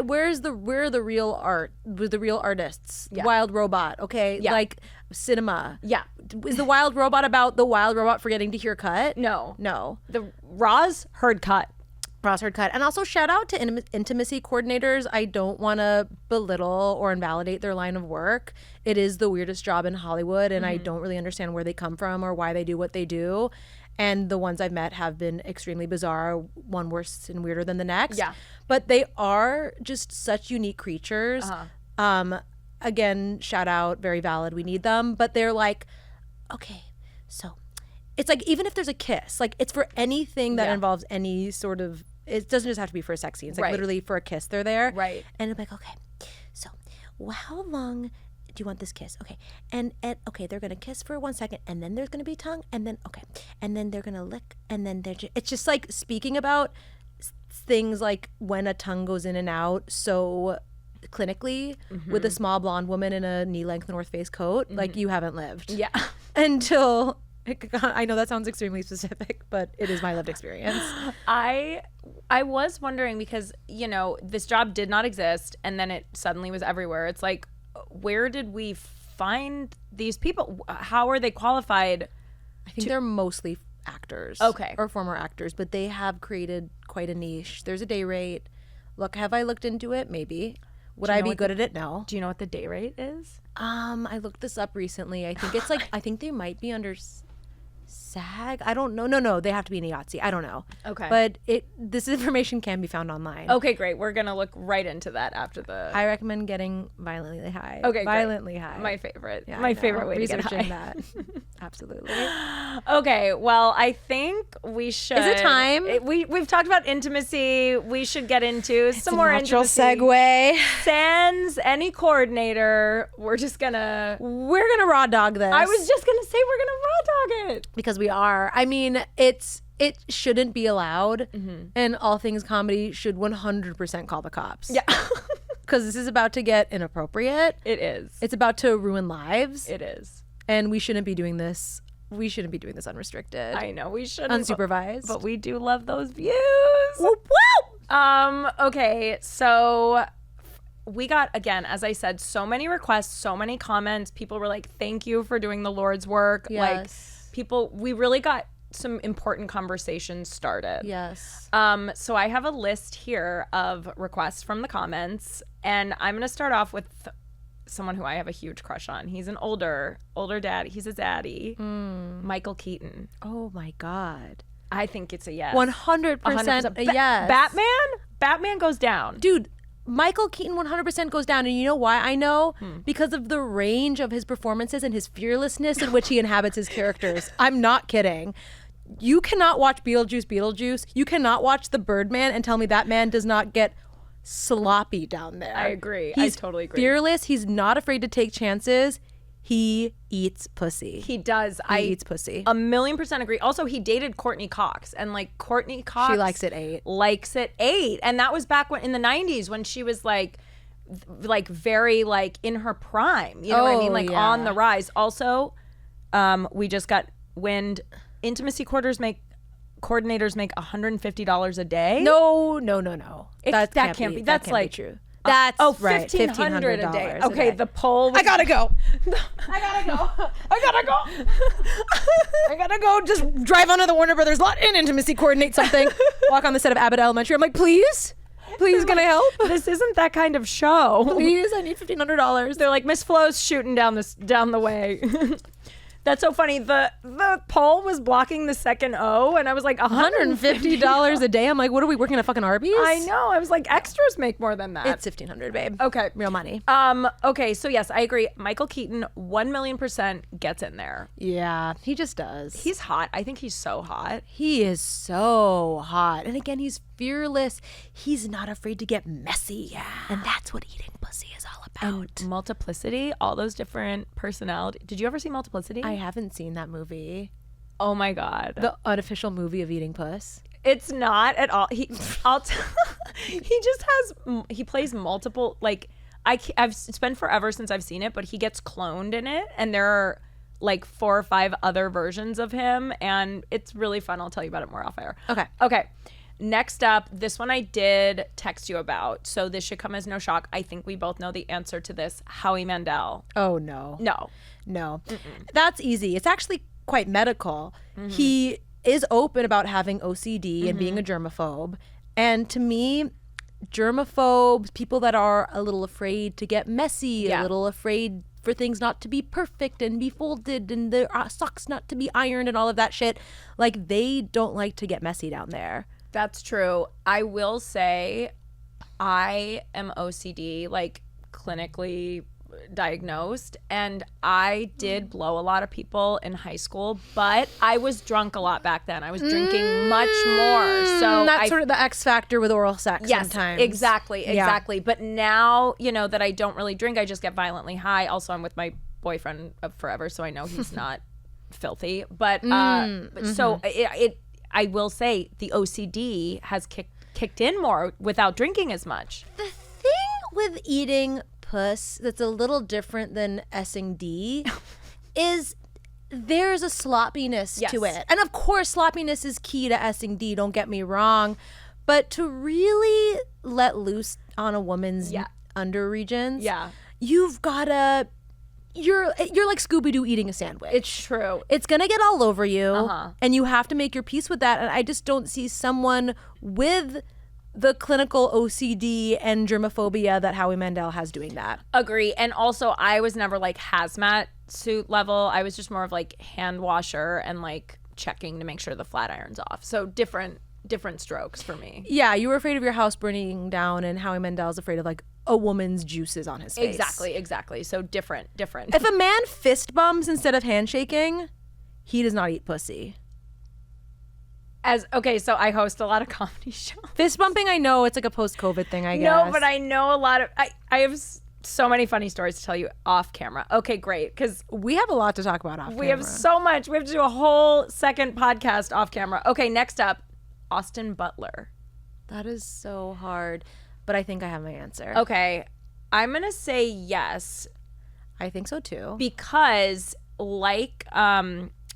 Speaker 2: where are the real art? With the real artists?
Speaker 1: Yeah.
Speaker 2: Wild Robot, okay?
Speaker 1: Yeah.
Speaker 2: Like cinema.
Speaker 1: Yeah.
Speaker 2: Is the Wild Robot about the Wild Robot forgetting to hear cut?
Speaker 1: No.
Speaker 2: No.
Speaker 1: The Roz heard cut.
Speaker 2: Ross heard cut. And also shout out to intimacy coordinators. I don't want to belittle or invalidate their line of work. It is the weirdest job in Hollywood, and I don't really understand where they come from or why they do what they do. And the ones I've met have been extremely bizarre, one worse and weirder than the next.
Speaker 1: Yeah.
Speaker 2: But they are just such unique creatures. Again, shout out, very valid. We need them. But they're like, okay, so it's like, even if there's a kiss, like it's for anything that involves any sort of, it doesn't just have to be for a sex scene. It's like literally for a kiss, they're there.
Speaker 1: Right.
Speaker 2: And I'm like, okay, so how long do you want this kiss? Okay. And okay, they're gonna kiss for 1 second, and then there's gonna be tongue, and then okay, and then they're gonna lick, and then it's just like speaking about things like when a tongue goes in and out so clinically with a small blonde woman in a knee-length North Face coat, like you haven't lived.
Speaker 1: Yeah.
Speaker 2: Until I know that sounds extremely specific, but it is my lived experience.
Speaker 1: I was wondering because, you know, this job did not exist and then it suddenly was everywhere. It's like, where did we find these people? How are they qualified?
Speaker 2: I think they're mostly actors.
Speaker 1: Okay.
Speaker 2: Or former actors, but they have created quite a niche. There's a day rate. Look, have I looked into it? Maybe. Would I be good at it? No.
Speaker 1: Do you know what the day rate is?
Speaker 2: I looked this up recently. I think it's like, I think they might be under SAG. I don't know. No, they have to be in IATSE. I don't know.
Speaker 1: Okay.
Speaker 2: But this information can be found online.
Speaker 1: Okay, great. We're going to look right into that after the...
Speaker 2: I recommend getting violently high.
Speaker 1: Okay,
Speaker 2: violently high.
Speaker 1: My favorite.
Speaker 2: Yeah,
Speaker 1: my favorite way to get high.
Speaker 2: that. Absolutely.
Speaker 1: Okay, well, I think we should...
Speaker 2: Is it time?
Speaker 1: We've talked about intimacy. We should get into some more
Speaker 2: natural
Speaker 1: intimacy.
Speaker 2: segue.
Speaker 1: Sans any coordinator, we're gonna
Speaker 2: raw dog this.
Speaker 1: I was just gonna say we're gonna raw dog it.
Speaker 2: Because we are. I mean, it shouldn't be allowed, and all things comedy should 100% call the cops.
Speaker 1: Yeah.
Speaker 2: Because this is about to get inappropriate.
Speaker 1: It is.
Speaker 2: It's about to ruin lives.
Speaker 1: It is.
Speaker 2: And we shouldn't be doing this. We shouldn't be doing this unrestricted.
Speaker 1: I know we shouldn't.
Speaker 2: Unsupervised.
Speaker 1: But we do love those views.
Speaker 2: Whoop, whoop.
Speaker 1: Okay, so we got, again, as I said, so many requests, so many comments. People were like, thank you for doing the Lord's work.
Speaker 2: Yes.
Speaker 1: Like, we really got some important conversations started.
Speaker 2: Yes.
Speaker 1: So I have a list here of requests from the comments, and I'm going to start off with someone who I have a huge crush on. He's an older dad. He's a zaddy. Michael Keaton.
Speaker 2: Oh my God.
Speaker 1: I think it's a yes.
Speaker 2: 100% a yes.
Speaker 1: Batman goes down.
Speaker 2: Dude, Michael Keaton 100% goes down. And you know why I know? Because of the range of his performances and his fearlessness in which he inhabits his characters. I'm not kidding. You cannot watch Beetlejuice. You cannot watch The Birdman and tell me that man does not get sloppy down there.
Speaker 1: I agree.
Speaker 2: He's
Speaker 1: I totally agree.
Speaker 2: Fearless. He's not afraid to take chances. He eats pussy.
Speaker 1: He does.
Speaker 2: He eats pussy.
Speaker 1: 1,000,000% agree. Also, he dated Courtney Cox, and like Courtney Cox,
Speaker 2: she likes it 8.
Speaker 1: Likes it 8, and that was back when in the 90s when she was like very like in her prime. You know what I mean? Like on the rise. Also, we just got wind. Intimacy coordinators make $150 a day.
Speaker 2: No. That can't be.
Speaker 1: That's like
Speaker 2: true.
Speaker 1: That's
Speaker 2: right.
Speaker 1: $1,500 a day. Okay, the poll.
Speaker 2: I gotta go.
Speaker 1: I gotta go.
Speaker 2: Just drive onto the Warner Brothers lot and intimacy coordinate something. Walk on the set of Abbott Elementary. I'm like, please, can I help?
Speaker 1: This isn't that kind of show.
Speaker 2: Please, I need $1,500.
Speaker 1: They're like, Miss Flo's shooting down the way. That's so funny. The poll was blocking the second O, and I was like,
Speaker 2: $150 a day. I'm like, what are we working at fucking Arby's?
Speaker 1: I know. I was like, extras make more than that.
Speaker 2: It's $1,500, babe.
Speaker 1: Okay,
Speaker 2: real money.
Speaker 1: Okay, so yes, I agree. Michael Keaton, 1,000,000% gets in there.
Speaker 2: Yeah, he just does.
Speaker 1: He's hot. I think he's so hot.
Speaker 2: He is so hot, and again, he's fearless. He's not afraid to get messy. Yeah, and that's what eating pussy is all about.
Speaker 1: And Multiplicity, all those different personalities. Did you ever see Multiplicity?
Speaker 2: I haven't seen that movie.
Speaker 1: Oh my God.
Speaker 2: The unofficial movie of eating puss.
Speaker 1: It's not at all. He plays multiple, like, it's been forever since I've seen it, but he gets cloned in it, and there are like 4 or 5 other versions of him, and it's really fun. I'll tell you about it more off air. Okay. Next up, this one I did text you about, so this should come as no shock. I think we both know the answer to this. Howie Mandel.
Speaker 2: Oh, no.
Speaker 1: No.
Speaker 2: Mm-mm. That's easy. It's actually quite medical. He is open about having OCD and being a germaphobe. And to me, germaphobes, people that are a little afraid to get messy, a little afraid for things not to be perfect and be folded and their socks not to be ironed and all of that shit, like, they don't like to get messy down there.
Speaker 1: That's true. I will say I am OCD, like clinically diagnosed, and I did blow a lot of people in high school, but I was drunk a lot back then. I was drinking much more. So
Speaker 2: that's sort of the X factor with oral sex sometimes.
Speaker 1: Exactly. But now, you know, that I don't really drink, I just get violently high. Also, I'm with my boyfriend of forever, so I know he's not filthy. But so I will say the OCD has kicked in more without drinking as much.
Speaker 2: The thing with eating puss that's a little different than S&D is there's a sloppiness
Speaker 1: Yes.
Speaker 2: to it. And of course, sloppiness is key to S&D, don't get me wrong. But to really let loose on a woman's under regions, you've got to, you're like Scooby-Doo eating a sandwich.
Speaker 1: It's true.
Speaker 2: It's going to get all over you, and you have to make your peace with that. And I just don't see someone with the clinical OCD and germophobia that Howie Mandel has doing that.
Speaker 1: Agree. And also, I was never like hazmat suit level. I was just more of like hand washer and like checking to make sure the flat iron's off. So different strokes for me.
Speaker 2: Yeah, you were afraid of your house burning down, and Howie Mandel's afraid of like a woman's juices on his face.
Speaker 1: Exactly. So different.
Speaker 2: If a man fist bumps instead of handshaking, he does not eat pussy.
Speaker 1: So I host a lot of comedy shows.
Speaker 2: Fist bumping, I know it's like a post-COVID thing, I guess.
Speaker 1: No, but I know a lot of, I have so many funny stories to tell you off camera. Okay, great. Because
Speaker 2: we have a lot to talk about off camera.
Speaker 1: We have so much. We have to do a whole second podcast off camera. Okay, next up, Austin Butler.
Speaker 2: That is so hard, but I think I have my answer.
Speaker 1: Okay, I'm going to say yes.
Speaker 2: I think so too.
Speaker 1: Because like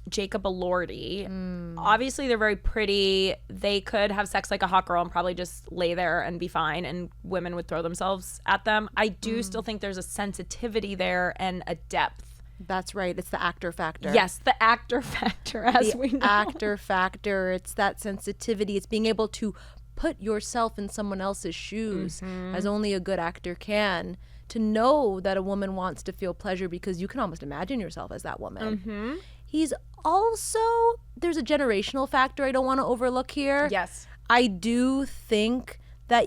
Speaker 1: Jacob Elordi, obviously they're very pretty. They could have sex like a hot girl and probably just lay there and be fine, and women would throw themselves at them. I do still think there's a sensitivity there and a depth.
Speaker 2: That's right. It's the actor factor.
Speaker 1: Yes, the actor factor, as we know.
Speaker 2: The actor factor. It's that sensitivity. It's being able to put yourself in someone else's shoes, as only a good actor can. To know that a woman wants to feel pleasure because you can almost imagine yourself as that woman. He's also, there's a generational factor I don't want to overlook here.
Speaker 1: Yes.
Speaker 2: I do think that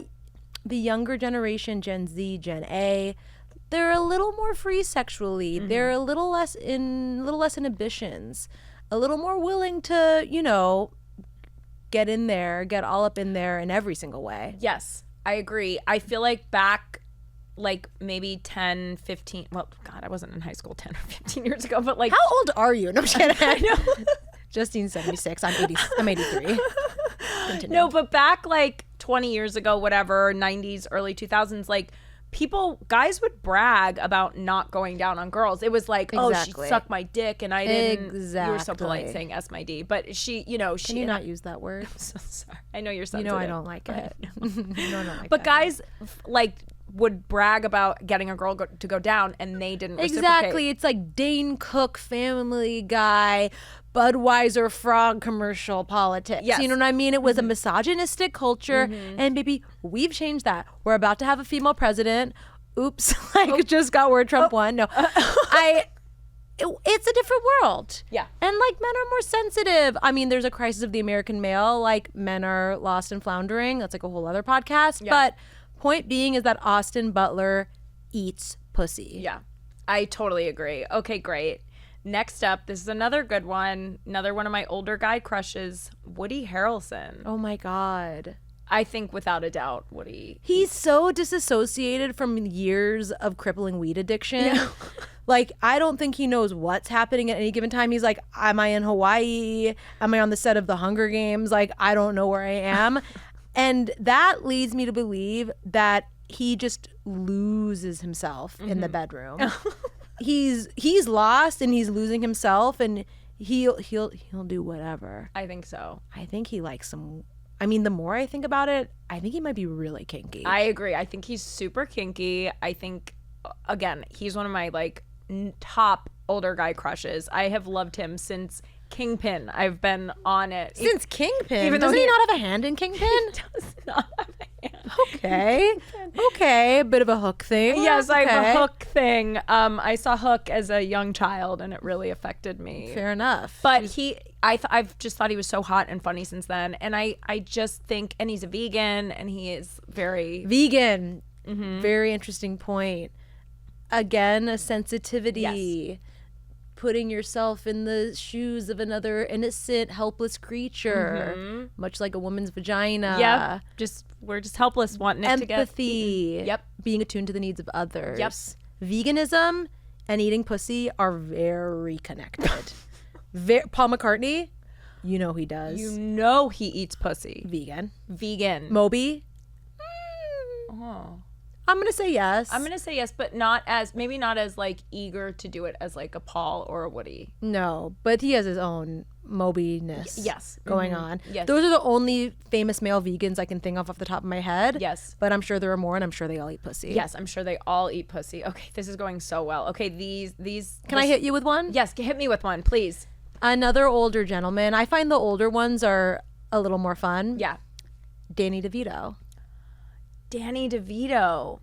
Speaker 2: the younger generation, Gen Z, Gen A, they're a little more free sexually. They're a little less inhibitions, a little more willing to, get in there, get all up in there in every single way.
Speaker 1: Yes, I agree. I feel like back like maybe 10, 15, well, God, I wasn't in high school 10 or 15 years ago, but like.
Speaker 2: How old are you? No, I'm just kidding.
Speaker 1: I know.
Speaker 2: Justine's 76. I'm 83. Continue.
Speaker 1: No, but back like 20 years ago, whatever, 90s, early 2000s, like guys would brag about not going down on girls. It was like, oh, she sucked my dick and I didn't.
Speaker 2: Exactly.
Speaker 1: You were so polite saying S my D, but she,
Speaker 2: Can you not use that word?
Speaker 1: I'm so sorry. I know you're sensitive.
Speaker 2: I don't like it. I don't like
Speaker 1: but
Speaker 2: that.
Speaker 1: guys like would brag about getting a girl to go down and they didn't reciprocate.
Speaker 2: Exactly. It's like Dane Cook, Family Guy, Budweiser frog commercial politics.
Speaker 1: Yes.
Speaker 2: You know what I mean? It was a misogynistic culture, and baby, we've changed that. We're about to have a female president. Oops, just got word Trump won. No, it's a different world.
Speaker 1: Yeah.
Speaker 2: And like men are more sensitive. I mean, there's a crisis of the American male. Like men are lost and floundering. That's like a whole other podcast.
Speaker 1: Yeah.
Speaker 2: But point being is that Austin Butler eats pussy.
Speaker 1: Yeah, I totally agree. Okay, great. Next up, this is another good one. Another one of my older guy crushes, Woody Harrelson.
Speaker 2: Oh my God.
Speaker 1: I think without a doubt, Woody.
Speaker 2: He's so disassociated from years of crippling weed addiction. Yeah. Like, I don't think he knows what's happening at any given time. He's like, am I in Hawaii? Am I on the set of the Hunger Games? Like, I don't know where I am. And that leads me to believe that he just loses himself in the bedroom. He's lost and he's losing himself, and he'll do whatever.
Speaker 1: I think so.
Speaker 2: I think he likes some. I mean, the more I think about it, I think he might be really kinky.
Speaker 1: I agree. I think he's super kinky. I think, again, he's one of my like top older guy crushes. I have loved him since Kingpin. I've been on it.
Speaker 2: Since Kingpin? Even doesn't he not have a hand in Kingpin?
Speaker 1: He does not have a hand.
Speaker 2: Okay. A bit of a Hook thing.
Speaker 1: Yes, I have a Hook thing. I saw Hook as a young child and it really affected me.
Speaker 2: Fair enough.
Speaker 1: But I've just thought he was so hot and funny since then. And I just think, and he's a vegan and he is very...
Speaker 2: Vegan. Very interesting point. Again, a sensitivity.
Speaker 1: Yes.
Speaker 2: Putting yourself in the shoes of another innocent, helpless creature, much like a woman's vagina.
Speaker 1: Yeah, we're just helpless, wanting it to get
Speaker 2: empathy.
Speaker 1: Yep,
Speaker 2: being attuned to the needs of others.
Speaker 1: Yep,
Speaker 2: veganism and eating pussy are very connected. Paul McCartney, you know he does.
Speaker 1: You know he eats pussy.
Speaker 2: Vegan.
Speaker 1: Vegan.
Speaker 2: Moby.
Speaker 1: Oh.
Speaker 2: I'm gonna say yes.
Speaker 1: I'm gonna say yes, but maybe not as like eager to do it as like a Paul or a Woody.
Speaker 2: No, but he has his own Moby-ness
Speaker 1: Yes.
Speaker 2: going on.
Speaker 1: Yes.
Speaker 2: Those are the only famous male vegans I can think of off the top of my head.
Speaker 1: Yes.
Speaker 2: But I'm sure there are more, and I'm sure they all eat pussy.
Speaker 1: Yes, I'm sure they all eat pussy. Okay, this is going so well. Okay,
Speaker 2: Can I hit you with one?
Speaker 1: Yes, hit me with one, please.
Speaker 2: Another older gentleman. I find the older ones are a little more fun.
Speaker 1: Yeah.
Speaker 2: Danny DeVito.
Speaker 1: Danny DeVito.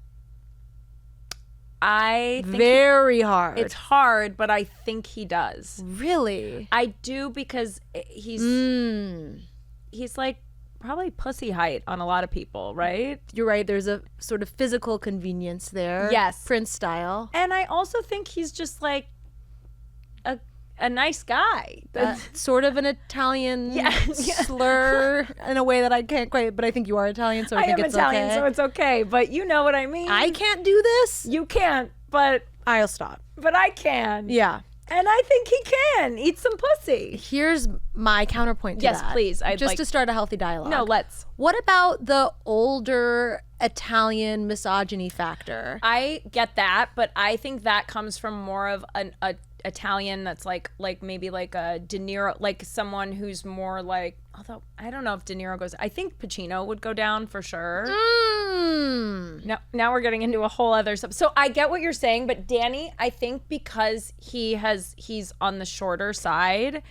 Speaker 1: I think
Speaker 2: Very hard.
Speaker 1: it's hard, but I think he does.
Speaker 2: Really?
Speaker 1: I do because he's like probably pussy height on a lot of people, right?
Speaker 2: You're right. There's a sort of physical convenience there.
Speaker 1: Yes.
Speaker 2: Prince style.
Speaker 1: And I also think he's just like a nice guy.
Speaker 2: Sort of an Italian
Speaker 1: Yeah.
Speaker 2: slur in a way that I can't quite, but I think you are Italian, so I think
Speaker 1: am
Speaker 2: it's
Speaker 1: Italian,
Speaker 2: okay.
Speaker 1: so it's okay. But you know what I mean.
Speaker 2: I can't do this.
Speaker 1: You can't, but
Speaker 2: I'll stop.
Speaker 1: I can.
Speaker 2: Yeah.
Speaker 1: And I think he can eat some pussy.
Speaker 2: Here's my counterpoint to that.
Speaker 1: Yes, please. I'd
Speaker 2: Just
Speaker 1: like
Speaker 2: to start a healthy dialogue.
Speaker 1: No, let's.
Speaker 2: What about the older Italian misogyny factor?
Speaker 1: I get that, but I think that comes from more of a Italian that's like maybe like a De Niro, like someone who's more like, although I don't know if De Niro goes, I think Pacino would go down for sure. Now we're getting into a whole other stuff. So I get what you're saying, but Danny, I think because he's on the shorter side,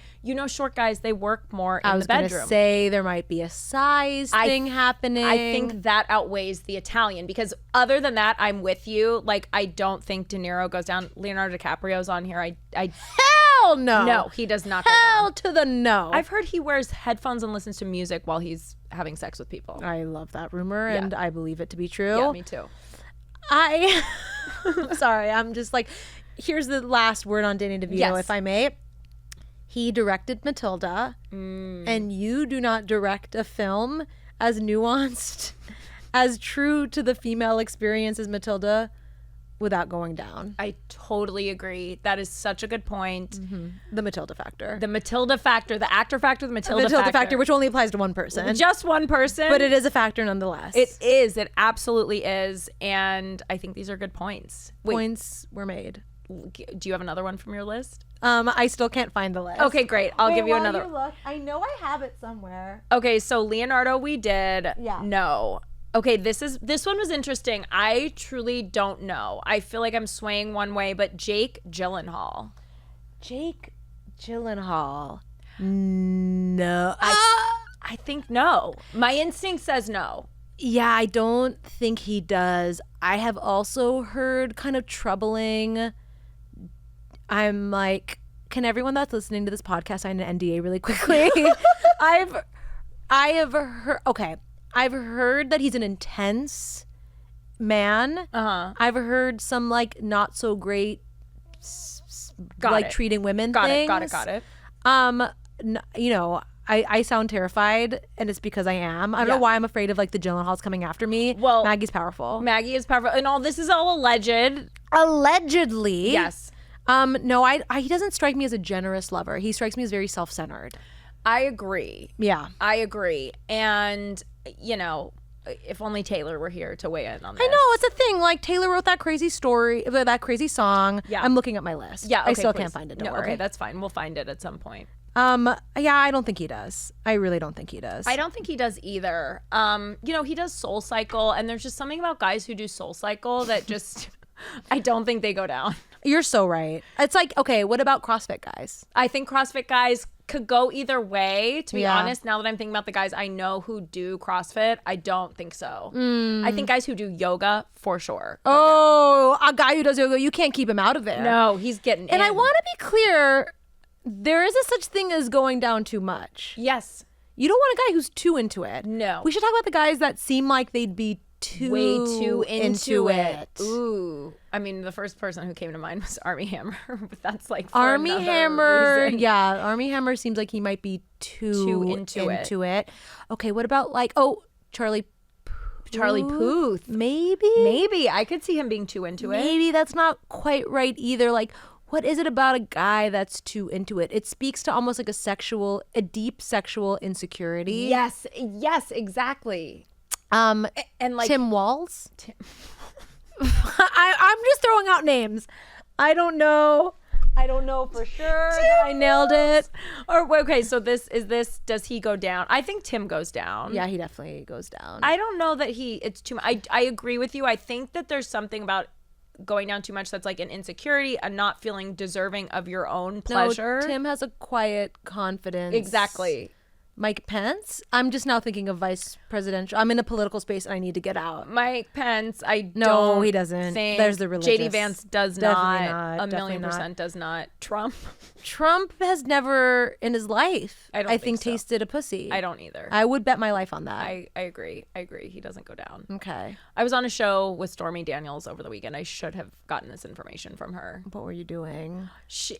Speaker 1: short guys, they work more in the bedroom.
Speaker 2: I was going to say there might be a size thing happening.
Speaker 1: I think that outweighs the Italian because other than that, I'm with you. Like, I don't think De Niro goes down. Leonardo DiCaprio's on here.
Speaker 2: Hell no.
Speaker 1: No, he does not go
Speaker 2: Hell
Speaker 1: down.
Speaker 2: to the no.
Speaker 1: I've heard he wears headphones and listens to music while he's having sex with people.
Speaker 2: I love that rumor, and I believe it to be true.
Speaker 1: Yeah, me too.
Speaker 2: Sorry, I'm just like, here's the last word on Danny DeVito,
Speaker 1: Yes.
Speaker 2: if I may. He directed Matilda, and you do not direct a film as nuanced, as true to the female experience as Matilda without going down.
Speaker 1: I totally agree. That is such a good point.
Speaker 2: The Matilda factor.
Speaker 1: The Matilda factor, the actor factor, the Matilda
Speaker 2: factor, which only applies to one person.
Speaker 1: Just one person.
Speaker 2: But it is a factor nonetheless.
Speaker 1: It is. It absolutely is. And I think these are good points. Wait,
Speaker 2: Points were made.
Speaker 1: do you have another one from your list?
Speaker 2: I still can't find the list.
Speaker 1: Okay, great. I'll give you
Speaker 2: while
Speaker 1: another.
Speaker 2: You look, I know I have it somewhere.
Speaker 1: Okay, so Leonardo we did.
Speaker 2: Yeah.
Speaker 1: No. Okay, this one was interesting. I truly don't know. I feel like I'm swaying one way, but Jake Gyllenhaal.
Speaker 2: Jake Gyllenhaal. No.
Speaker 1: I think no. My instinct says no.
Speaker 2: Yeah, I don't think he does. I have also heard kind of troubling. I'm like, can everyone that's listening to this podcast sign an NDA really quickly? I have heard. Okay, I've heard that he's an intense man. I've heard some like not so great, treating women things.
Speaker 1: Got it.
Speaker 2: I sound terrified, and it's because I am. I don't know why I'm afraid of like the Gyllenhaals coming after me.
Speaker 1: Well,
Speaker 2: Maggie's powerful.
Speaker 1: Maggie is powerful, and this is all alleged.
Speaker 2: Allegedly.
Speaker 1: Yes.
Speaker 2: No, he doesn't strike me as a generous lover. He strikes me as very self-centered.
Speaker 1: I agree.
Speaker 2: Yeah.
Speaker 1: I agree. And, if only Taylor were here to weigh in on this.
Speaker 2: I know, it's a thing. Like, Taylor wrote that crazy story, that crazy song.
Speaker 1: Yeah.
Speaker 2: I'm looking at my list.
Speaker 1: Yeah, okay,
Speaker 2: I still
Speaker 1: please.
Speaker 2: can't find it, don't worry.
Speaker 1: Okay, that's fine. We'll find it at some point.
Speaker 2: Yeah, I don't think he does. I really don't think he does.
Speaker 1: I don't think he does either. He does Soul Cycle, and there's just something about guys who do Soul Cycle that just, I don't think they go down.
Speaker 2: You're so right. It's like, okay, what about CrossFit guys?
Speaker 1: I think CrossFit guys could go either way. To be
Speaker 2: Yeah.
Speaker 1: honest, now that I'm thinking about the guys I know who do CrossFit, I don't think so. I think guys who do yoga, for sure.
Speaker 2: Oh, a guy who does yoga, you can't keep him out of there.
Speaker 1: No, he's getting
Speaker 2: And
Speaker 1: in.
Speaker 2: I want to be clear, there is a such thing as going down too much.
Speaker 1: Yes.
Speaker 2: You don't want a guy who's too into it.
Speaker 1: No.
Speaker 2: We should talk about the guys that seem like they'd be
Speaker 1: Way too into it.
Speaker 2: Ooh.
Speaker 1: Ooh. I mean, the first person who came to mind was Armie Hammer, but that's like for
Speaker 2: Armie
Speaker 1: another
Speaker 2: Hammer.
Speaker 1: reason.
Speaker 2: Yeah, Armie Hammer seems like he might be too
Speaker 1: into
Speaker 2: it. Okay, what about Charlie
Speaker 1: Puth.
Speaker 2: Maybe
Speaker 1: I could see him being too into it.
Speaker 2: Maybe that's not quite right either. Like, what is it about a guy that's too into it? It speaks to almost like a deep sexual insecurity.
Speaker 1: Yes, exactly. And like
Speaker 2: Tim Walz. I'm just throwing out names. I don't know for sure that I nailed it.
Speaker 1: Or okay, so does he go down? I think Tim goes down.
Speaker 2: Yeah, he definitely goes down.
Speaker 1: I don't know that it's too much. I agree with you. I think that there's something about going down too much that's like an insecurity and not feeling deserving of your own pleasure.
Speaker 2: No, Tim has a quiet confidence.
Speaker 1: Exactly.
Speaker 2: Mike Pence? I'm just now thinking of vice presidential. I'm in a political space and I need to get out.
Speaker 1: Mike Pence,
Speaker 2: No, he doesn't.
Speaker 1: Think
Speaker 2: There's the religious.
Speaker 1: JD Vance does
Speaker 2: Definitely
Speaker 1: not.
Speaker 2: not.
Speaker 1: A million percent does not.
Speaker 2: Trump has never in his life,
Speaker 1: I think so.
Speaker 2: tasted a pussy.
Speaker 1: I don't either.
Speaker 2: I would bet my life on that.
Speaker 1: I agree. He doesn't go down.
Speaker 2: Okay.
Speaker 1: I was on a show with Stormy Daniels over the weekend. I should have gotten this information from her.
Speaker 2: What were you doing?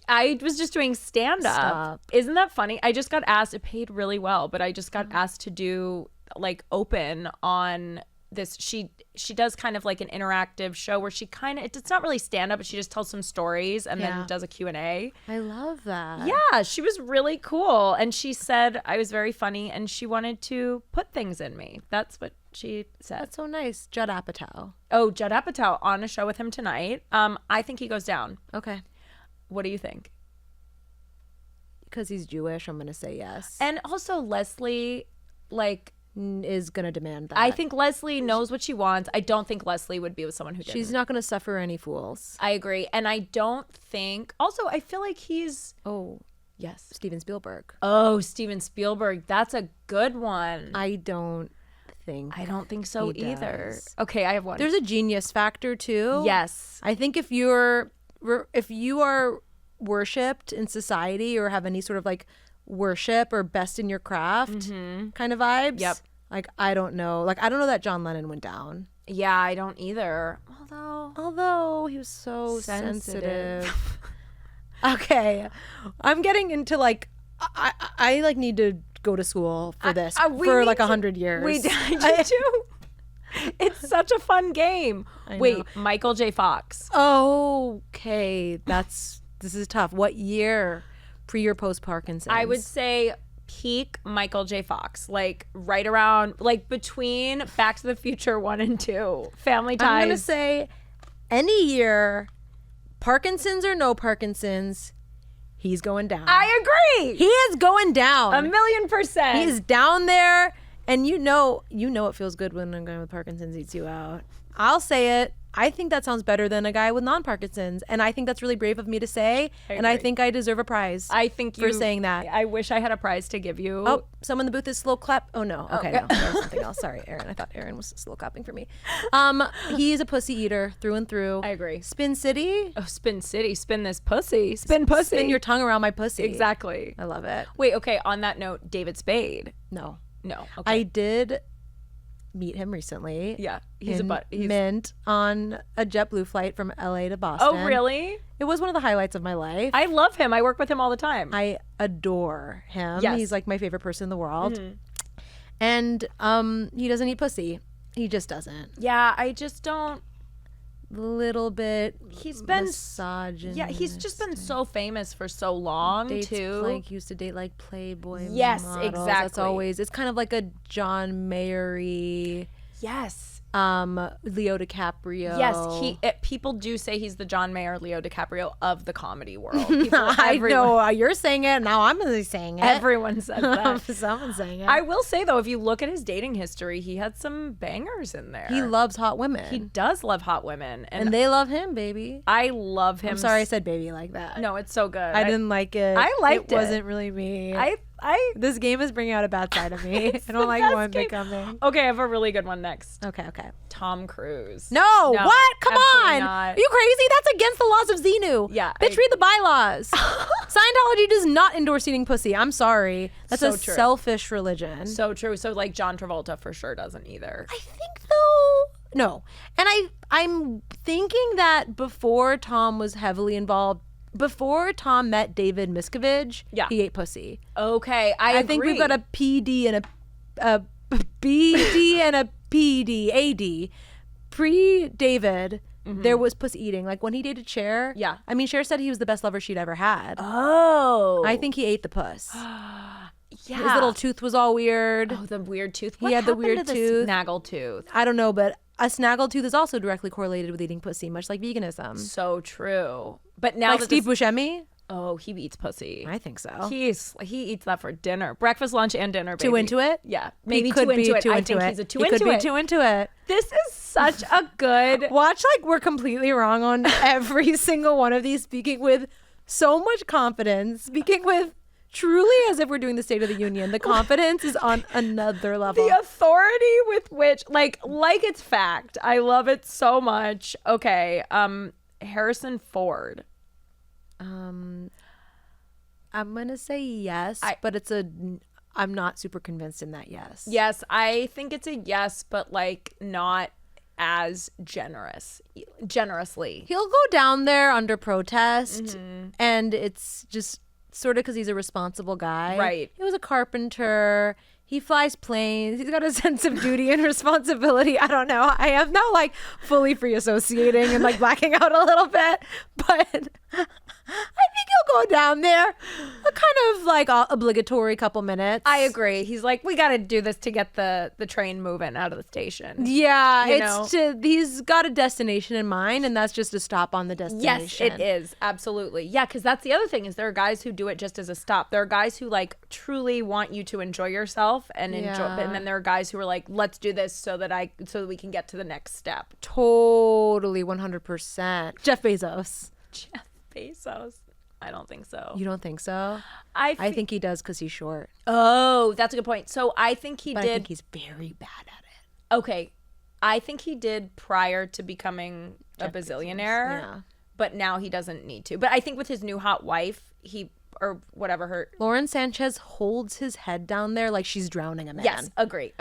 Speaker 1: I was just doing stand-up.
Speaker 2: Stop.
Speaker 1: Isn't that funny? I just got asked. It paid really well, but I just got asked to do like open on this. She does kind of like an interactive show where she kind of, it's not really stand-up, but she just tells some stories and then does a Q&A.
Speaker 2: I love that.
Speaker 1: Yeah, she was really cool. And she said I was very funny and she wanted to put things in me. That's what she said.
Speaker 2: That's so nice. Judd Apatow.
Speaker 1: Oh, Judd Apatow on a show with him tonight. I think he goes down.
Speaker 2: Okay.
Speaker 1: What do you think?
Speaker 2: Because he's Jewish, I'm going to say yes.
Speaker 1: And also Leslie, like,
Speaker 2: is going to demand that.
Speaker 1: I think Leslie knows what she wants. I don't think Leslie would be with someone who didn't.
Speaker 2: She's not going to suffer any fools.
Speaker 1: I agree. And I don't think, also, I feel like he's,
Speaker 2: Oh,
Speaker 1: yes.
Speaker 2: Steven Spielberg.
Speaker 1: Oh, Steven Spielberg. That's a good one.
Speaker 2: I don't think
Speaker 1: so
Speaker 2: he
Speaker 1: either.
Speaker 2: does.
Speaker 1: Okay, I have one.
Speaker 2: There's a genius factor too.
Speaker 1: Yes.
Speaker 2: I think if you are worshipped in society or have any sort of like worship or best in your craft kind of vibes.
Speaker 1: Yep.
Speaker 2: Like I don't know that John Lennon went down.
Speaker 1: Yeah, I don't either.
Speaker 2: Although he was so sensitive. Okay. I'm getting into like I like need to go to school for this for like 100 years.
Speaker 1: We do. It's such a fun game. Wait, Michael J. Fox.
Speaker 2: Okay, this is tough. What year? Pre or post Parkinson's?
Speaker 1: I would say peak Michael J. Fox, like right around, like between Back to the Future 1 and 2. Family Ties.
Speaker 2: I'm gonna say any year, Parkinson's or no Parkinson's, he's going down.
Speaker 1: I agree.
Speaker 2: He is going down.
Speaker 1: 1,000,000%.
Speaker 2: He's down there, and you know it feels good when a guy with Parkinson's eats you out. I'll say it. I think that sounds better than a guy with non-Parkinson's, and I think that's really brave of me to say, and I think I deserve a prize.
Speaker 1: I think
Speaker 2: for saying that.
Speaker 1: I wish I had a prize to give you.
Speaker 2: Oh, someone in the booth is slow clap. Oh no. Okay, no, that was something else. Sorry, Aaron. I thought Aaron was slow clapping for me. He's a pussy eater through and through.
Speaker 1: I agree.
Speaker 2: Spin City.
Speaker 1: Oh, Spin City. Spin this pussy. Spin pussy.
Speaker 2: Spin your tongue around my pussy.
Speaker 1: Exactly.
Speaker 2: I love it.
Speaker 1: Wait. Okay. On that note, David Spade.
Speaker 2: No.
Speaker 1: Okay.
Speaker 2: I did meet him recently.
Speaker 1: Yeah, he's
Speaker 2: Mint on a JetBlue flight from LA to Boston.
Speaker 1: Oh, really?
Speaker 2: It was one of the highlights of my life.
Speaker 1: I love him. I work with him all the time.
Speaker 2: I adore him.
Speaker 1: Yes.
Speaker 2: He's like my favorite person in the world. And he doesn't eat pussy. He just doesn't.
Speaker 1: Yeah, I just don't.
Speaker 2: Little bit.
Speaker 1: He's been
Speaker 2: misogynist.
Speaker 1: Yeah, he's just been so famous for so long too.
Speaker 2: Like used to date like Playboy.
Speaker 1: Yes,
Speaker 2: models.
Speaker 1: exactly.
Speaker 2: That's always. It's kind of like a John Mayer-y.
Speaker 1: Yes.
Speaker 2: Leo DiCaprio.
Speaker 1: Yes, people do say he's the John Mayer, Leo DiCaprio of the comedy world.
Speaker 2: I know you're saying it. Now I'm really saying it.
Speaker 1: Everyone says that.
Speaker 2: Someone's saying it.
Speaker 1: I will say though, if you look at his dating history, he had some bangers in there.
Speaker 2: He loves hot women.
Speaker 1: He does love hot women,
Speaker 2: and they love him, baby.
Speaker 1: I love him.
Speaker 2: I'm sorry I said baby like that.
Speaker 1: No, it's so good.
Speaker 2: I didn't like it.
Speaker 1: I liked it.
Speaker 2: It wasn't really me.
Speaker 1: This
Speaker 2: game is bringing out a bad side of me. I don't like one becoming.
Speaker 1: Okay, I have a really good one next.
Speaker 2: Okay.
Speaker 1: Tom Cruise.
Speaker 2: No, what? Come on.
Speaker 1: Not.
Speaker 2: Are you crazy? That's against the laws of Xenu.
Speaker 1: Yeah.
Speaker 2: Bitch, read the bylaws. Scientology does not endorse eating pussy. I'm sorry. That's
Speaker 1: so
Speaker 2: a
Speaker 1: true.
Speaker 2: Selfish religion.
Speaker 1: So true. So like John Travolta for sure doesn't either.
Speaker 2: I think though, no. And I'm thinking that before Tom was heavily involved, before Tom met David Miscavige, he ate pussy.
Speaker 1: Okay, I agree.
Speaker 2: think we've got a PD and a BD and a PD, AD. Pre-David, there was pussy eating. Like when he dated Cher.
Speaker 1: Yeah.
Speaker 2: I mean, Cher said he was the best lover she'd ever had.
Speaker 1: Oh.
Speaker 2: I think he ate the puss.
Speaker 1: Yeah.
Speaker 2: His little tooth was all weird.
Speaker 1: Oh, the weird tooth.
Speaker 2: He had the weird
Speaker 1: happened to
Speaker 2: tooth.
Speaker 1: snaggle tooth.
Speaker 2: I don't know, but a snaggle tooth is also directly correlated with eating pussy, much like veganism.
Speaker 1: So true. But now
Speaker 2: Like
Speaker 1: that
Speaker 2: Steve Buscemi?
Speaker 1: oh, he eats pussy.
Speaker 2: I think so.
Speaker 1: He eats that for dinner, breakfast, lunch, and dinner. Baby.
Speaker 2: Too into it?
Speaker 1: Yeah, maybe
Speaker 2: He could
Speaker 1: too
Speaker 2: be
Speaker 1: into it.
Speaker 2: too
Speaker 1: I
Speaker 2: into
Speaker 1: think
Speaker 2: it.
Speaker 1: he's a too
Speaker 2: He
Speaker 1: into
Speaker 2: could be
Speaker 1: it.
Speaker 2: too into it.
Speaker 1: This is such a good.
Speaker 2: Watch, like, we're completely wrong on every single one of these, speaking with so much confidence, speaking with truly as if we're doing the State of the Union. The confidence is on another level.
Speaker 1: The authority with which, like it's fact. I love it so much. Okay, Harrison Ford.
Speaker 2: I'm gonna say yes, but I'm not super convinced in that yes.
Speaker 1: Yes, I think it's a yes, but like not as generously.
Speaker 2: He'll go down there under protest, and it's just sort of because he's a responsible guy.
Speaker 1: Right.
Speaker 2: He was a carpenter. He flies planes. He's got a sense of duty and responsibility. I don't know. I am now like fully free associating and like blacking out a little bit, but I think he'll go down there a kind of like obligatory couple minutes.
Speaker 1: I agree. He's like, we got to do this to get the train moving out of the station.
Speaker 2: Yeah, he's got a destination in mind, and that's just a stop on the destination.
Speaker 1: Yes, it is. Absolutely. Yeah, because that's the other thing is there are guys who do it just as a stop. There are guys who like truly want you to enjoy yourself and enjoy, and then there are guys who are like, let's do this so that we can get to the next step.
Speaker 2: Totally, 100%. Jeff Bezos.
Speaker 1: Jeff Bezos. I don't think so.
Speaker 2: You don't think so?
Speaker 1: I
Speaker 2: think he does because he's short.
Speaker 1: Oh, that's a good point. So I think he
Speaker 2: But
Speaker 1: did.
Speaker 2: I think he's very bad at it.
Speaker 1: Okay. I think he did prior to becoming a bazillionaire.
Speaker 2: Yeah.
Speaker 1: But now he doesn't need to. But I think with his new hot wife, or whatever her.
Speaker 2: Lauren Sanchez holds his head down there like she's drowning a man.
Speaker 1: Yes, agree.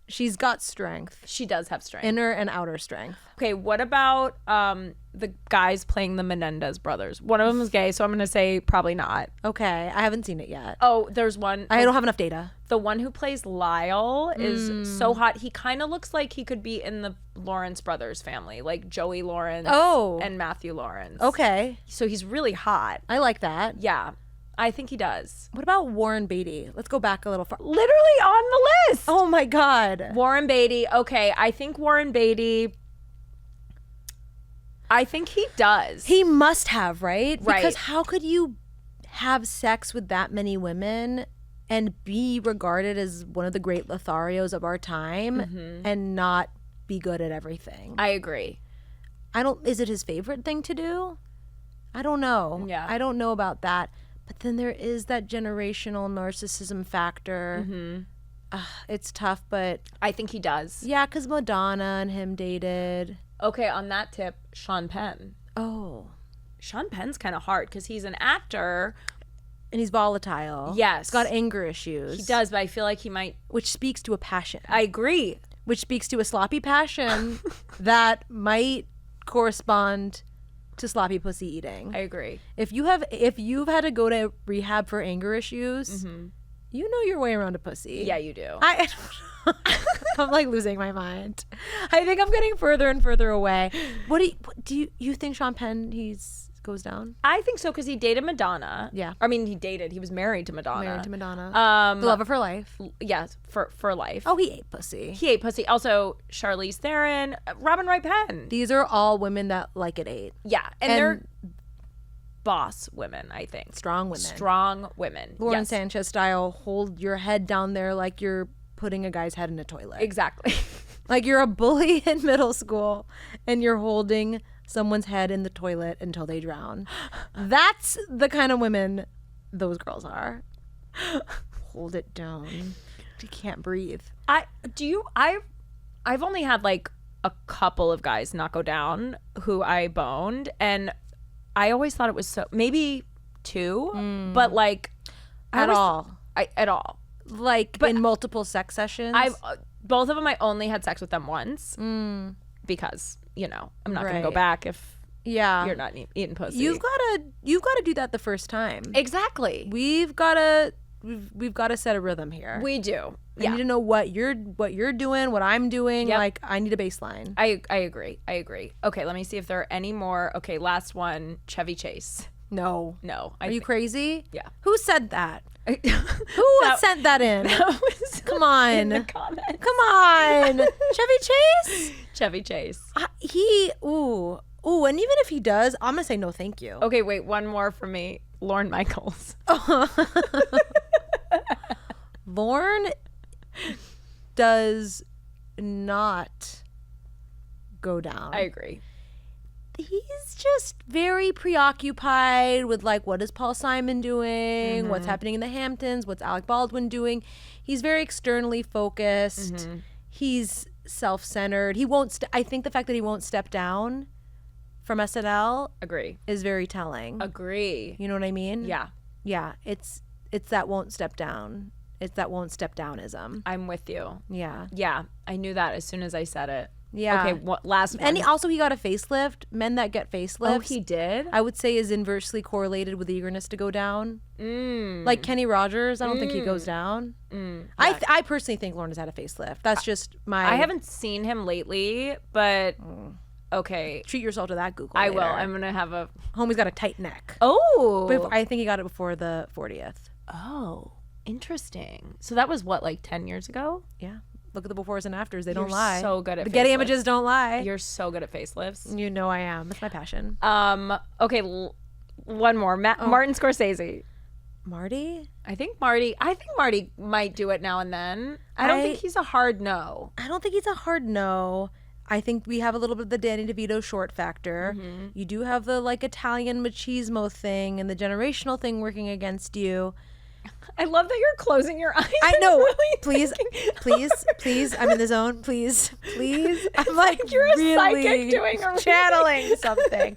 Speaker 2: She's got strength.
Speaker 1: She does have strength.
Speaker 2: Inner and outer strength.
Speaker 1: Okay, what about the guys playing the Menendez brothers? One of them is gay, so I'm going to say probably not.
Speaker 2: Okay, I haven't seen it yet.
Speaker 1: Oh, there's one.
Speaker 2: I don't have enough data.
Speaker 1: The one who plays Lyle is so hot. He kind of looks like he could be in the Lawrence brothers family, like Joey Lawrence and Matthew Lawrence.
Speaker 2: Okay.
Speaker 1: So he's really hot.
Speaker 2: I like that.
Speaker 1: Yeah, I think he does.
Speaker 2: What about Warren Beatty? Let's go back a little far.
Speaker 1: Literally on the list.
Speaker 2: Oh my God.
Speaker 1: Warren Beatty. Okay, I think Warren Beatty. I think he does.
Speaker 2: He must have, right?
Speaker 1: Right.
Speaker 2: Because how could you have sex with that many women and be regarded as one of the great Lotharios of our time and not be good at everything?
Speaker 1: I agree.
Speaker 2: Is it his favorite thing to do? I don't know.
Speaker 1: Yeah.
Speaker 2: I don't know about that. But then there is that generational narcissism factor. It's tough, but
Speaker 1: I think he does.
Speaker 2: yeah, because Madonna and him dated.
Speaker 1: Okay, on that tip, Sean Penn.
Speaker 2: Oh.
Speaker 1: Sean Penn's kind of hard because he's an actor.
Speaker 2: And he's volatile.
Speaker 1: Yes.
Speaker 2: He's got anger issues.
Speaker 1: He does, but I feel like he might.
Speaker 2: Which speaks to a passion.
Speaker 1: I agree.
Speaker 2: Which speaks to a sloppy passion that might correspond to sloppy pussy eating.
Speaker 1: I agree.
Speaker 2: If you've had to go to rehab for anger issues, you know your way around a pussy.
Speaker 1: Yeah, you do.
Speaker 2: I'm like losing my mind. I think I'm getting further and further away. What do you think Sean Penn goes down?
Speaker 1: I think so because he dated Madonna.
Speaker 2: Yeah.
Speaker 1: I mean, he was married to Madonna.
Speaker 2: The love of her life.
Speaker 1: Yes, for life.
Speaker 2: Oh, he ate pussy.
Speaker 1: He ate pussy. Also, Charlize Theron, Robin Wright Penn.
Speaker 2: These are all women that like it ate.
Speaker 1: Yeah, and they're boss women, I think.
Speaker 2: Strong women.
Speaker 1: Strong women.
Speaker 2: Lauren
Speaker 1: Yes.
Speaker 2: Sanchez style, hold your head down there like you're putting a guy's head in a toilet.
Speaker 1: Exactly.
Speaker 2: Like you're a bully in middle school and you're holding someone's head in the toilet until they drown. That's the kind of women those girls are. Hold it down. You can't breathe.
Speaker 1: I've only had like a couple of guys not go down who I boned, and I always thought it was so maybe two, but like
Speaker 2: At all. Like in multiple sex sessions.
Speaker 1: Both of them I only had sex with them once because I'm not gonna go back if you're not eating pussy.
Speaker 2: You've gotta do that the first time.
Speaker 1: Exactly.
Speaker 2: We've gotta set a rhythm here.
Speaker 1: We do.
Speaker 2: I need to know what you're doing, what I'm doing.
Speaker 1: Yep.
Speaker 2: Like I need a baseline.
Speaker 1: I agree. Okay, let me see if there are any more. Okay, last one, Chevy Chase.
Speaker 2: No.
Speaker 1: No.
Speaker 2: Are you crazy?
Speaker 1: Yeah.
Speaker 2: Who said that?
Speaker 1: Who
Speaker 2: Who sent that in? Come on.
Speaker 1: in the comments.
Speaker 2: Come on. Chevy Chase?
Speaker 1: Chevy Chase.
Speaker 2: Ooh, and even if he does, I'm going to say no thank you.
Speaker 1: Okay, wait, one more for me. Lorne Michaels.
Speaker 2: Lorne does not go down.
Speaker 1: I agree.
Speaker 2: He's just very preoccupied with like, what is Paul Simon doing? What's happening in the Hamptons? What's Alec Baldwin doing? He's very externally focused. He's self-centered. He won't. I think the fact that he won't step down from SNL
Speaker 1: Agree.
Speaker 2: is very telling.
Speaker 1: Agree.
Speaker 2: You know what I mean?
Speaker 1: Yeah.
Speaker 2: Yeah. It's that won't step down. It's that won't step downism.
Speaker 1: I'm with you.
Speaker 2: Yeah.
Speaker 1: Yeah. I knew that as soon as I said it.
Speaker 2: Yeah.
Speaker 1: Okay, last one.
Speaker 2: And he got a facelift. Men that get facelifts.
Speaker 1: Oh, he did?
Speaker 2: I would say is inversely correlated with eagerness to go down. Like Kenny Rogers, I don't think he goes down.
Speaker 1: Yeah.
Speaker 2: I personally think Lorne has had a facelift. That's just my.
Speaker 1: I haven't seen him lately, but okay.
Speaker 2: Treat yourself to that Google.
Speaker 1: I
Speaker 2: later.
Speaker 1: will. I'm going to have a.
Speaker 2: Homie's got a tight neck.
Speaker 1: Oh.
Speaker 2: But I think he got it before the 40th.
Speaker 1: Oh, interesting. So that was what, like 10 years ago?
Speaker 2: Yeah. Look at the befores and afters. They don't
Speaker 1: You're
Speaker 2: lie.
Speaker 1: so good at
Speaker 2: the Getty
Speaker 1: facelifts.
Speaker 2: images don't lie.
Speaker 1: You're so good at facelifts.
Speaker 2: You know I am. That's my passion.
Speaker 1: Okay, one more. Martin Scorsese.
Speaker 2: Marty?
Speaker 1: I think Marty might do it now and then. I don't think he's a hard no.
Speaker 2: I don't think he's a hard no. I think we have a little bit of the Danny DeVito short factor. You do have the like Italian machismo thing and the generational thing working against you.
Speaker 1: I love that you're closing your eyes.
Speaker 2: I know.
Speaker 1: Really
Speaker 2: please, please. I'm in the zone. Please. I'm like
Speaker 1: you're a
Speaker 2: really
Speaker 1: psychic doing a reading.
Speaker 2: channeling something.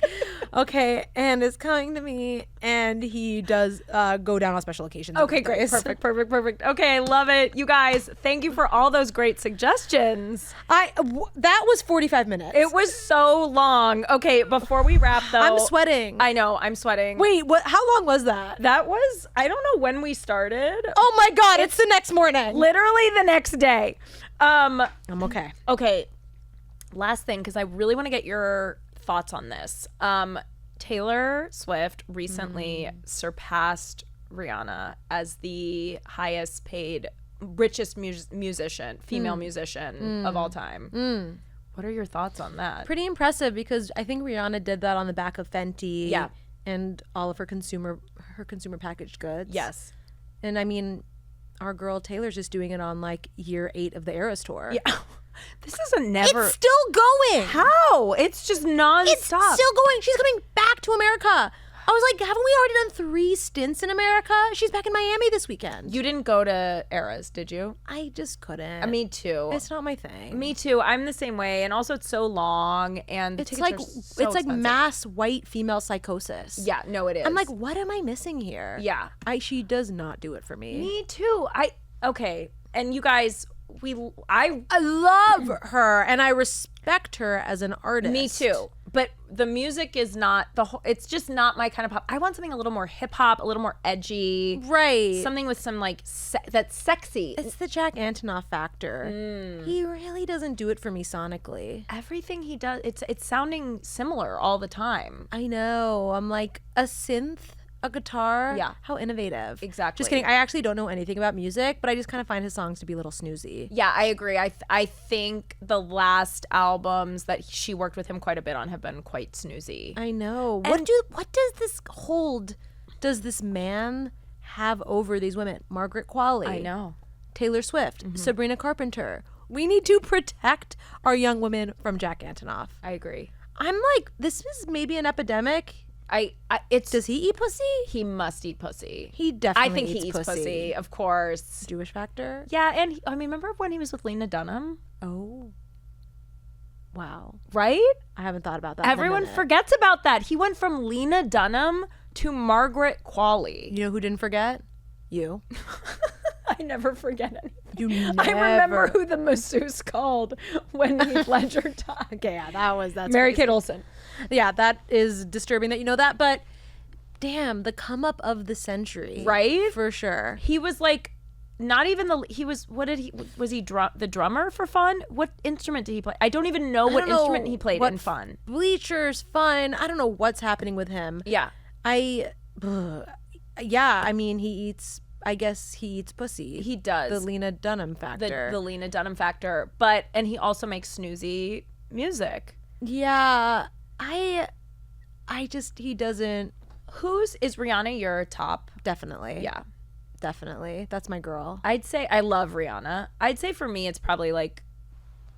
Speaker 2: Okay, and it's coming to me, and he does go down on special occasions.
Speaker 1: Okay, great. Perfect. Okay, I love it. You guys, thank you for all those great suggestions.
Speaker 2: That was 45 minutes.
Speaker 1: It was so long. Okay, before we wrap though.
Speaker 2: I'm sweating.
Speaker 1: I know, I'm sweating.
Speaker 2: Wait, what? How long was that?
Speaker 1: That was, I don't know when we started.
Speaker 2: Oh my God, it's the next morning.
Speaker 1: Literally the next day.
Speaker 2: I'm okay.
Speaker 1: Okay, last thing, because I really want to get your thoughts on this. Taylor Swift recently surpassed Rihanna as the highest paid, richest musician, female musician of all time. What are your thoughts on that?
Speaker 2: Pretty impressive because I think Rihanna did that on the back of Fenty.
Speaker 1: Yeah.
Speaker 2: And all of her consumer packaged goods.
Speaker 1: Yes.
Speaker 2: And I mean, our girl Taylor's just doing it on like year 8 of the Eras tour.
Speaker 1: Yeah. This is a never.
Speaker 2: It's still going.
Speaker 1: How? It's just nonstop.
Speaker 2: It's still going. She's coming back to America. I was like, haven't we already done 3 stints in America? She's back in Miami this weekend.
Speaker 1: You didn't go to Eras, did you?
Speaker 2: I just couldn't.
Speaker 1: Me too.
Speaker 2: It's not my thing.
Speaker 1: Me too. I'm the same way, and also it's so long, and the
Speaker 2: It's
Speaker 1: tickets
Speaker 2: like
Speaker 1: are so
Speaker 2: it's
Speaker 1: expensive.
Speaker 2: like mass white female psychosis.
Speaker 1: Yeah, no, it is.
Speaker 2: I'm like, what am I missing here?
Speaker 1: Yeah.
Speaker 2: She does not do it for me.
Speaker 1: Me too. Okay, and you guys, I
Speaker 2: love her and I respect her as an artist.
Speaker 1: Me too. But the music is not it's just not my kind of pop. I want something a little more hip hop, a little more edgy.
Speaker 2: Right.
Speaker 1: Something with some like that's sexy.
Speaker 2: It's the Jack Antonoff factor. He really doesn't do it for me sonically.
Speaker 1: Everything he does, it's sounding similar all the time.
Speaker 2: I know. I'm like, a synth, a guitar.
Speaker 1: Yeah.
Speaker 2: How innovative.
Speaker 1: Exactly.
Speaker 2: Just kidding. I actually don't know anything about music, but I just kind of find his songs to be a little snoozy.
Speaker 1: Yeah, I agree. I think the last albums that she worked with him quite a bit on have been quite snoozy.
Speaker 2: I know. What does this hold? Does this man have over these women? Margaret Qualley.
Speaker 1: I know.
Speaker 2: Taylor Swift. Sabrina Carpenter. We need to protect our young women from Jack Antonoff.
Speaker 1: I agree.
Speaker 2: I'm like, this is maybe an epidemic.
Speaker 1: Does
Speaker 2: he eat pussy?
Speaker 1: He must eat pussy.
Speaker 2: He definitely
Speaker 1: I think he eats pussy, of course.
Speaker 2: Jewish factor?
Speaker 1: Yeah, and remember when he was with Lena Dunham?
Speaker 2: Oh. Wow.
Speaker 1: Right?
Speaker 2: I haven't thought about that.
Speaker 1: Everyone forgets about that. He went from Lena Dunham to Margaret Qualley.
Speaker 2: You know who didn't forget? You.
Speaker 1: I never forget anything.
Speaker 2: You never.
Speaker 1: I remember who the masseuse called when Heath Ledger died.
Speaker 2: Okay, yeah, that's
Speaker 1: Mary
Speaker 2: crazy.
Speaker 1: Kate Olsen.
Speaker 2: Yeah, that is disturbing that you know that, but damn, the come up of the century.
Speaker 1: Right?
Speaker 2: For sure.
Speaker 1: He was like, not even was he the drummer for Fun? What instrument did he play? I don't even know what instrument he played in Fun.
Speaker 2: Bleachers, Fun. I don't know what's happening with him.
Speaker 1: Yeah.
Speaker 2: Yeah, I mean, I guess he eats pussy.
Speaker 1: He does.
Speaker 2: The Lena Dunham factor.
Speaker 1: The Lena Dunham factor. And he also makes snoozy music.
Speaker 2: Yeah, he doesn't.
Speaker 1: Is Rihanna your top?
Speaker 2: Definitely.
Speaker 1: Yeah.
Speaker 2: Definitely. That's my girl.
Speaker 1: I'd say I love Rihanna. I'd say for me it's probably like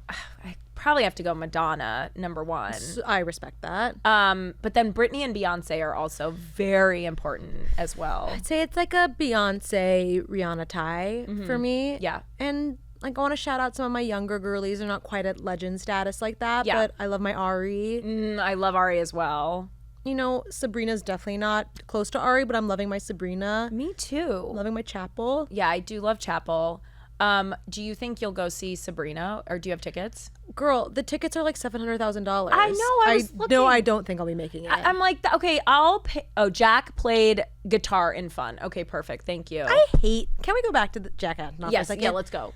Speaker 1: I probably have to go Madonna number one.
Speaker 2: I respect that.
Speaker 1: But then Britney and Beyonce are also very important as well.
Speaker 2: I'd say it's like a Beyonce Rihanna tie for me.
Speaker 1: Yeah.
Speaker 2: And like I want to shout out some of my younger girlies. They're not quite at legend status like that, but I love my Ari.
Speaker 1: I love Ari as well.
Speaker 2: You know, Sabrina's definitely not close to Ari, but I'm loving my Sabrina.
Speaker 1: Me too.
Speaker 2: Loving my Chapel.
Speaker 1: Yeah, I do love Chapel. Do you think you'll go see Sabrina, or do you have tickets?
Speaker 2: Girl, the tickets are like $700,000.
Speaker 1: I know. I was looking.
Speaker 2: No, I don't think I'll be making it.
Speaker 1: I'm like, okay, I'll pay. Oh, Jack played guitar in Fun. Okay, perfect. Thank you.
Speaker 2: Can we go back to the Jack Antonoff?
Speaker 1: Yes. Yeah, let's go.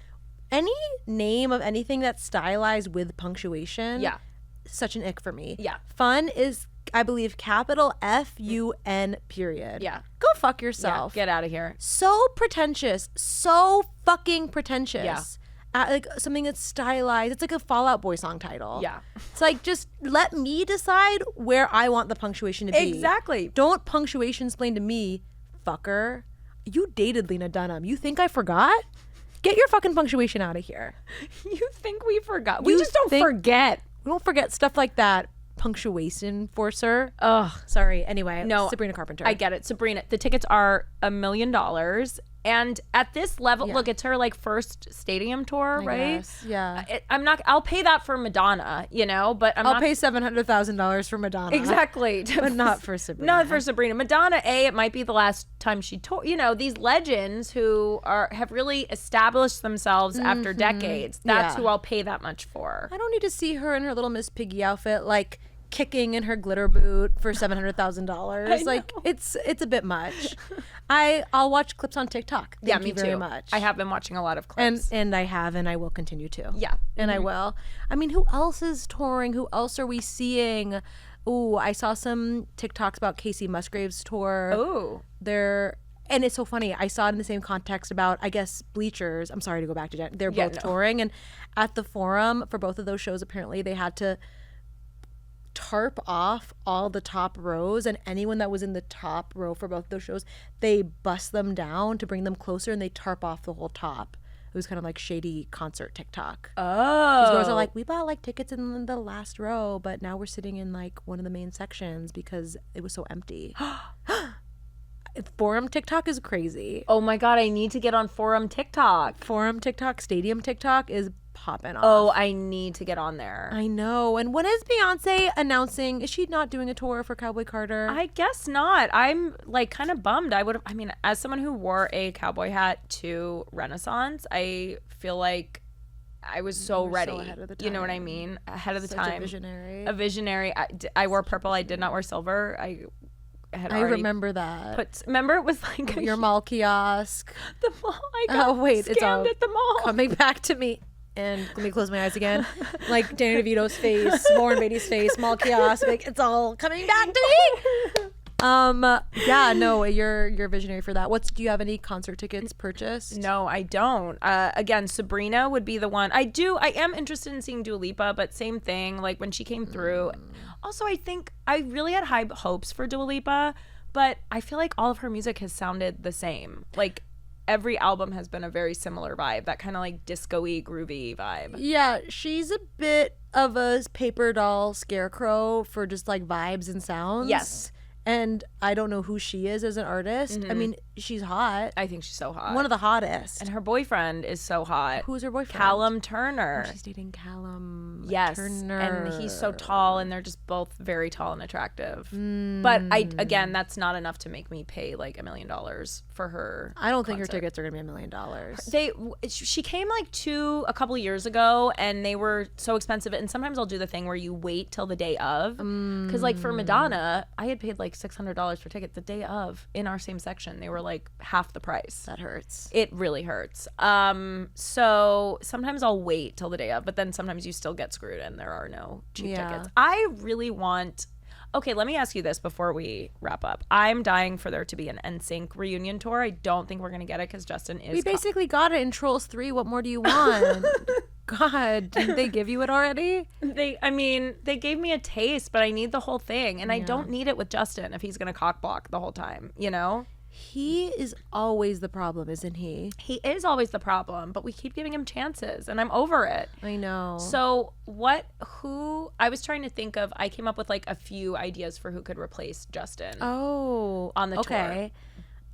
Speaker 2: Any name of anything that's stylized with punctuation?
Speaker 1: Yeah.
Speaker 2: Such an ick for me.
Speaker 1: Yeah.
Speaker 2: Fun is, I believe, capital FUN period.
Speaker 1: Yeah.
Speaker 2: Go fuck yourself.
Speaker 1: Yeah, get out of here.
Speaker 2: So pretentious. So fucking pretentious.
Speaker 1: Yeah.
Speaker 2: Like something that's stylized. It's like a Fall Out Boy song title.
Speaker 1: Yeah.
Speaker 2: It's like, just let me decide where I want the punctuation to be.
Speaker 1: Exactly.
Speaker 2: Don't punctuation explain to me, fucker. You dated Lena Dunham. You think I forgot? Get your fucking punctuation out of here.
Speaker 1: You think we forgot? We just don't forget.
Speaker 2: We don't forget stuff like that. Punctuation forcer.
Speaker 1: Ugh.
Speaker 2: Sorry. Anyway,
Speaker 1: No,
Speaker 2: Sabrina Carpenter.
Speaker 1: I get it. Sabrina, the tickets are $1 million. And at this level, look, it's her like first stadium tour,
Speaker 2: I
Speaker 1: right?
Speaker 2: guess, yeah.
Speaker 1: I'll pay that for Madonna, but
Speaker 2: I'll pay $700,000 for Madonna.
Speaker 1: Exactly.
Speaker 2: But not for Sabrina.
Speaker 1: Not for Sabrina. Madonna, it might be the last time she toured. These legends who have really established themselves after decades. That's who I'll pay that much for.
Speaker 2: I don't need to see her in her little Miss Piggy outfit, like kicking in her glitter boot for $700,000. Like it's a bit much. I'll watch clips on TikTok. Thank you very much.
Speaker 1: I have been watching a lot of clips.
Speaker 2: And I have, and I will continue to.
Speaker 1: Yeah.
Speaker 2: And I will. I mean, who else is touring? Who else are we seeing? Ooh, I saw some TikToks about Casey Musgrave's tour.
Speaker 1: Oh.
Speaker 2: And it's so funny. I saw it in the same context about, I guess, Bleachers. I'm sorry to go back to Jen. They're both touring. And at the Forum, for both of those shows, apparently they had to tarp off all the top rows, and anyone that was in the top row for both of those shows, they bust them down to bring them closer, and they tarp off the whole top. It was kind of like shady concert TikTok.
Speaker 1: Oh.
Speaker 2: These girls are like, we bought like tickets in the last row, but now we're sitting in like one of the main sections because it was so empty. Forum TikTok is crazy.
Speaker 1: Oh my God, I need to get on Forum TikTok.
Speaker 2: Forum TikTok, Stadium TikTok is popping off.
Speaker 1: Oh, I need to get on there.
Speaker 2: I know. And when is Beyonce announcing? Is she not doing a tour for Cowboy Carter?
Speaker 1: I guess not. I'm like kind of bummed. As someone who wore a cowboy hat to Renaissance, I feel like I was so ready.
Speaker 2: So ahead of the
Speaker 1: You know what I
Speaker 2: time.
Speaker 1: mean? Ahead of the
Speaker 2: Such
Speaker 1: time.
Speaker 2: a
Speaker 1: A visionary. I wore purple. I did not wear silver. I
Speaker 2: remember that.
Speaker 1: Remember it was like
Speaker 2: Your mall kiosk.
Speaker 1: the mall. I got
Speaker 2: it's all
Speaker 1: scammed at the mall.
Speaker 2: coming back to me. And let me close my eyes again. Like Danny DeVito's face, Warren Beatty's face, mall kiosk. Like it's all coming back to me. Yeah, no, you're visionary for that. Do you have any concert tickets purchased?
Speaker 1: No, I don't. Again, Sabrina would be the one. I am interested in seeing Dua Lipa, but same thing. Like when she came through. Also, I think I really had high hopes for Dua Lipa, but I feel like all of her music has sounded the same. Like every album has been a very similar vibe, that kind of like disco-y, groovy vibe.
Speaker 2: Yeah, she's a bit of a paper doll scarecrow for just like vibes and sounds.
Speaker 1: Yes.
Speaker 2: And I don't know who she is as an artist. I mean, she's hot.
Speaker 1: I think she's so hot.
Speaker 2: One of the hottest.
Speaker 1: And her boyfriend is so hot.
Speaker 2: Who's her boyfriend?
Speaker 1: Callum Turner.
Speaker 2: She's dating Callum
Speaker 1: Turner. And he's so tall, and they're just both very tall and attractive. But again, that's not enough to make me pay like $1 million for her.
Speaker 2: I don't think her
Speaker 1: concert.
Speaker 2: tickets are gonna be $1 million.
Speaker 1: She came like a couple of years ago, and they were so expensive. And sometimes I'll do the thing where you wait till the day of, because like for Madonna, I had paid like $600 for tickets the day of in our same section. They were like half the price.
Speaker 2: That hurts.
Speaker 1: It really hurts. So sometimes I'll wait till the day of, but then sometimes you still get screwed and there are no cheap tickets. I really want. Okay, let me ask you this before we wrap up. I'm dying for there to be an NSYNC reunion tour. I don't think we're going to get it because Justin is...
Speaker 2: We basically got it in Trolls 3. What more do you want? God, didn't they give you it already?
Speaker 1: They gave me a taste, but I need the whole thing. And I don't need it with Justin if he's going to cock block the whole time, you know?
Speaker 2: He is always the problem, isn't he?
Speaker 1: He is always the problem, but we keep giving him chances, and I'm over it.
Speaker 2: I know.
Speaker 1: So I was trying to think of, I came up with like a few ideas for who could replace Justin on the tour.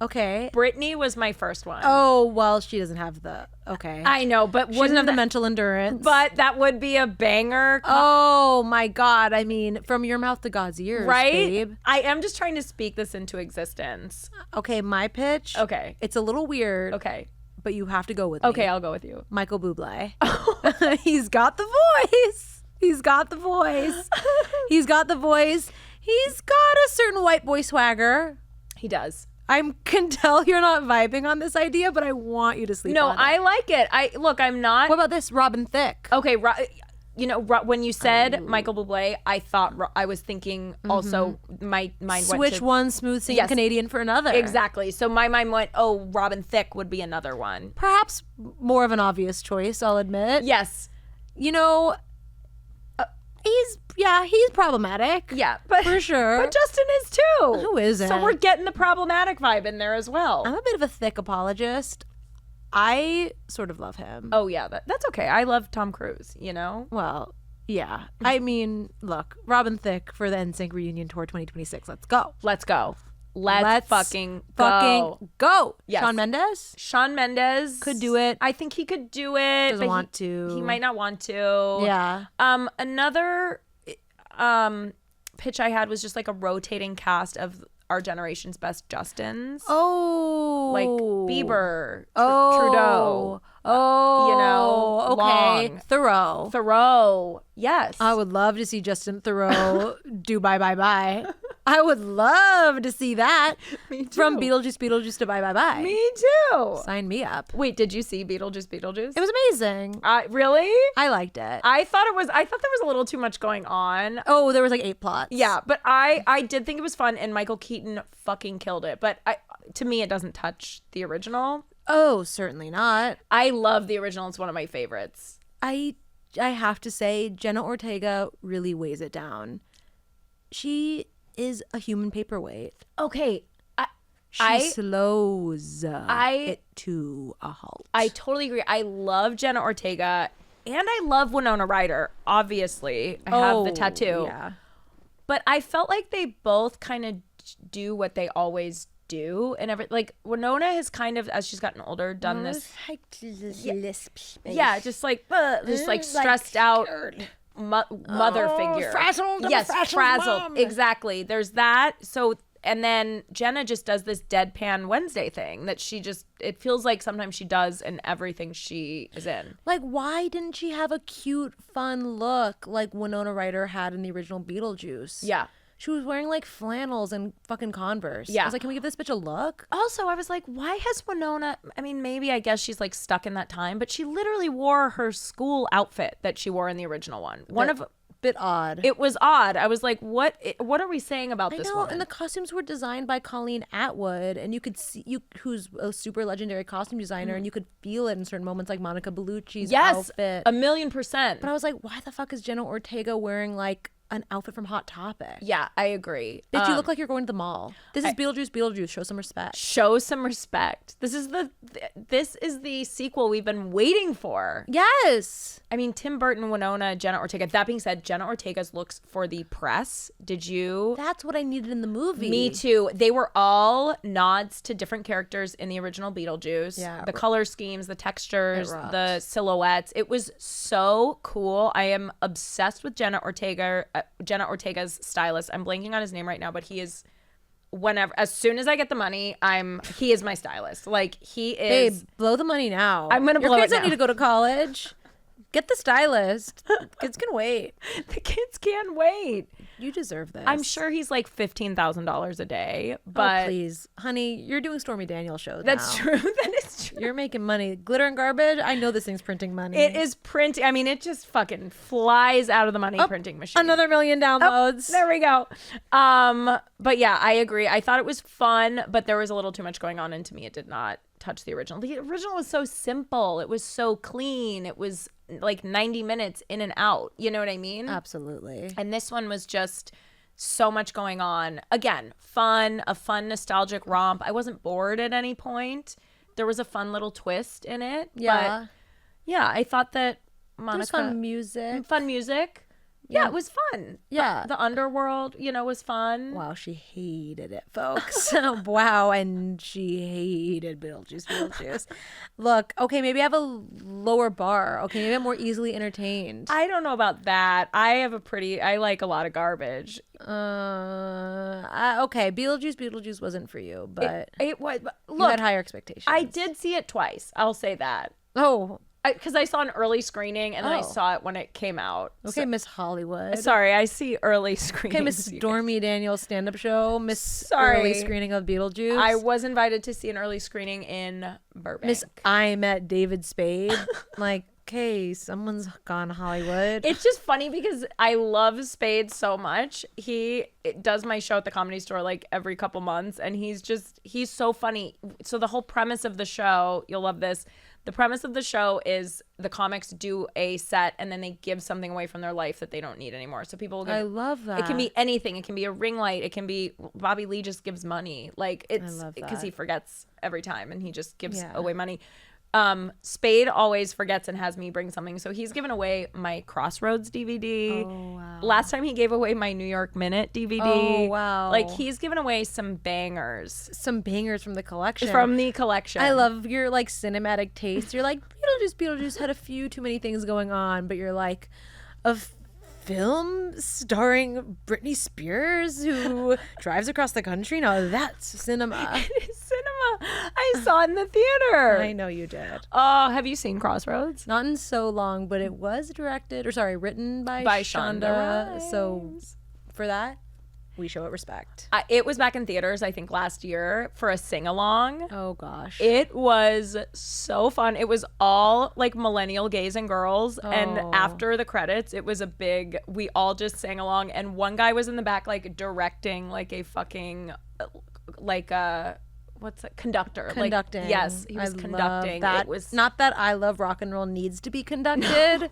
Speaker 2: Okay.
Speaker 1: Brittany was my first one.
Speaker 2: Oh, well, she doesn't have the, okay.
Speaker 1: I know, but
Speaker 2: she doesn't have the mental endurance.
Speaker 1: But that would be a banger.
Speaker 2: Oh my God. I mean, from your mouth to God's ears,
Speaker 1: right?
Speaker 2: babe.
Speaker 1: I am just trying to speak this into existence.
Speaker 2: Okay, my pitch.
Speaker 1: Okay.
Speaker 2: It's a little weird.
Speaker 1: Okay.
Speaker 2: But you have to go with me.
Speaker 1: Okay, I'll go with you.
Speaker 2: Michael Bublé. He's got the voice. He's got the voice. He's got the voice. He's got a certain white boy swagger.
Speaker 1: He does.
Speaker 2: I can tell you're not vibing on this idea, but I want you to sleep on it.
Speaker 1: No, I like it. I'm not.
Speaker 2: What about this Robin Thicke?
Speaker 1: Okay, when you said Michael Bublé, I was thinking also my mind
Speaker 2: Switch
Speaker 1: went to
Speaker 2: one smooth singing Canadian for another.
Speaker 1: Exactly. So my mind went, oh, Robin Thicke would be another one.
Speaker 2: Perhaps more of an obvious choice, I'll admit.
Speaker 1: Yes.
Speaker 2: You know, he's problematic.
Speaker 1: Yeah, but
Speaker 2: for sure.
Speaker 1: But Justin is too.
Speaker 2: Who isn't?
Speaker 1: So we're getting the problematic vibe in there as well.
Speaker 2: I'm a bit of a Thicke apologist. I sort of love him.
Speaker 1: Oh yeah, that's okay. I love Tom Cruise, you know?
Speaker 2: Well, yeah. I mean, look, Robin Thicke for the NSYNC reunion tour 2026. Let's go.
Speaker 1: Let's go. Let's fucking
Speaker 2: go.
Speaker 1: Yes. Shawn Mendes
Speaker 2: could do it.
Speaker 1: I think he could do it.
Speaker 2: Doesn't want to.
Speaker 1: He might not want to.
Speaker 2: Yeah.
Speaker 1: Another pitch I had was just like a rotating cast of our generation's best Justins.
Speaker 2: Oh.
Speaker 1: Like Bieber,
Speaker 2: Trudeau.
Speaker 1: Oh.
Speaker 2: Okay.
Speaker 1: Long. Thoreau. Yes.
Speaker 2: I would love to see Justin Thoreau do Bye Bye Bye. I would love to see that.
Speaker 1: Me too.
Speaker 2: From Beetlejuice to Bye Bye Bye.
Speaker 1: Me too.
Speaker 2: Sign me up.
Speaker 1: Wait, did you see Beetlejuice?
Speaker 2: It was amazing.
Speaker 1: Really?
Speaker 2: I liked it.
Speaker 1: I thought there was a little too much going on.
Speaker 2: Oh, there was like 8 plots.
Speaker 1: Yeah, but I did think it was fun, and Michael Keaton fucking killed it. But to me, it doesn't touch the original.
Speaker 2: Oh, certainly not.
Speaker 1: I love the original. It's one of my favorites.
Speaker 2: I have to say, Jenna Ortega really weighs it down. She is a human paperweight.
Speaker 1: Okay.
Speaker 2: She slows it to a halt.
Speaker 1: I totally agree. I love Jenna Ortega, and I love Winona Ryder. Obviously, I have the tattoo.
Speaker 2: Yeah.
Speaker 1: But I felt like they both kind of do what they always do, and like Winona has kind of, as she's gotten older, done this. Yeah, just like stressed out mother figure.
Speaker 2: Frazzled.
Speaker 1: Frazzled.
Speaker 2: Mom.
Speaker 1: Exactly. There's that. So. And then Jenna just does this deadpan Wednesday thing that it feels like sometimes she does in everything she is in.
Speaker 2: Like, why didn't she have a cute, fun look like Winona Ryder had in the original Beetlejuice?
Speaker 1: Yeah.
Speaker 2: She was wearing like flannels and fucking Converse.
Speaker 1: Yeah.
Speaker 2: I was like, can we give this bitch a look?
Speaker 1: Also, I was like, why has Winona, I mean, maybe I guess she's like stuck in that time, but she literally wore her school outfit that she wore in the original one.
Speaker 2: Bit odd.
Speaker 1: It was odd. I was like, what are we saying about this woman?
Speaker 2: And the costumes were designed by Colleen Atwood, and you could see who's a super legendary costume designer, and you could feel it in certain moments, like Monica Bellucci's outfit.
Speaker 1: 1,000,000%.
Speaker 2: But I was like, why the fuck is Jenna Ortega wearing like an outfit from Hot Topic?
Speaker 1: Yeah, I agree.
Speaker 2: Bitch, you look like you're going to the mall. This is Beetlejuice. Show some respect.
Speaker 1: Show some respect. This is the sequel we've been waiting for.
Speaker 2: Yes.
Speaker 1: I mean, Tim Burton, Winona, Jenna Ortega. That being said, Jenna Ortega's looks for the press. Did you?
Speaker 2: That's what I needed in the movie.
Speaker 1: Me too. They were all nods to different characters in the original Beetlejuice.
Speaker 2: Yeah.
Speaker 1: The color schemes, the textures, the silhouettes. It was so cool. I am obsessed with Jenna Ortega's stylist. I'm blanking on his name right now, but he is. As soon as I get the money, he is my stylist. Like, he is.
Speaker 2: Babe, blow the money now.
Speaker 1: I'm gonna blow it
Speaker 2: Your kids
Speaker 1: now.
Speaker 2: don't need to go to college. Get the stylist. Kids can wait.
Speaker 1: The kids can't wait.
Speaker 2: You deserve this.
Speaker 1: I'm sure he's like $15,000 a day, but
Speaker 2: oh, please, honey, you're doing Stormy Daniels shows.
Speaker 1: That's
Speaker 2: now.
Speaker 1: true. That is true.
Speaker 2: You're making money. Glitter and Garbage. I know this thing's printing money.
Speaker 1: It is printing. I mean, it just fucking flies out of the money printing machine.
Speaker 2: Another 1 million downloads.
Speaker 1: There we go. But yeah, I agree. I thought it was fun, but there was a little too much going on, and to me, it did not touch the original. The original was so simple. It was so clean. It was like 90 minutes in and out. You know what I mean?
Speaker 2: Absolutely.
Speaker 1: And this one was just so much going on. Again, a fun nostalgic romp. I wasn't bored at any point. There was a fun little twist in it.
Speaker 2: Yeah.
Speaker 1: But yeah, I thought that Monica.
Speaker 2: There's fun music.
Speaker 1: Fun music. Yeah, it was fun.
Speaker 2: Yeah.
Speaker 1: The underworld, was fun.
Speaker 2: Wow, she hated it, folks. Wow, and she hated Beetlejuice. Look, okay, maybe I have a lower bar. Okay, maybe I'm more easily entertained.
Speaker 1: I don't know about that. I like a lot of garbage.
Speaker 2: Okay, Beetlejuice wasn't for you, but
Speaker 1: it was.
Speaker 2: you
Speaker 1: Look,
Speaker 2: had higher expectations.
Speaker 1: I did see it twice. I'll say that.
Speaker 2: Oh,
Speaker 1: Because I saw an early screening and then I saw it when it came out.
Speaker 2: okay, Miss Hollywood.
Speaker 1: Sorry, I see early screenings.
Speaker 2: Okay, Miss Stormy Daniels stand-up show. Miss
Speaker 1: Sorry.
Speaker 2: Early screening of Beetlejuice.
Speaker 1: I was invited to see an early screening in Burbank.
Speaker 2: Miss I Met David Spade. Like, okay, someone's gone Hollywood.
Speaker 1: It's just funny because I love Spade so much. He does my show at the Comedy Store like every couple months, and he's so funny. So the whole premise of the show, you'll love this. The premise of the show is the comics do a set and then they give something away from their life that they don't need anymore. So people will give,
Speaker 2: I love that.
Speaker 1: It can be anything. It can be a ring light. It can be Bobby Lee just gives money. Like
Speaker 2: I
Speaker 1: it's
Speaker 2: love
Speaker 1: because
Speaker 2: that.
Speaker 1: he forgets every time and he just gives
Speaker 2: Yeah.
Speaker 1: away money. Spade always forgets and has me bring something. So he's given away my Crossroads DVD.
Speaker 2: Oh, wow.
Speaker 1: Last time he gave away my New York Minute DVD.
Speaker 2: Oh, wow.
Speaker 1: Like he's given away some bangers
Speaker 2: Some bangers from the collection.
Speaker 1: from the collection.
Speaker 2: I love your like cinematic taste. You're like, Beetlejuice had a few too many things going on, but you're like, a film starring Britney Spears who drives across the country? No, that's cinema.
Speaker 1: It is cinema. I saw it in the theater.
Speaker 2: I know you did.
Speaker 1: Oh, have you seen Crossroads?
Speaker 2: Not in so long, but it was written by
Speaker 1: Shonda
Speaker 2: Shonda. So for that, we show it respect.
Speaker 1: It was back in theaters, I think, last year for a sing-along.
Speaker 2: Oh, gosh.
Speaker 1: It was so fun. It was all like millennial gays and girls. And
Speaker 2: Oh.
Speaker 1: after the credits, it was we all just sang along. And one guy was in the back, like directing like a fucking, what's it? Conductor.
Speaker 2: Conducting.
Speaker 1: Like, yes, he was conducting.
Speaker 2: That.
Speaker 1: It was
Speaker 2: not that I Love Rock and Roll needs to be conducted,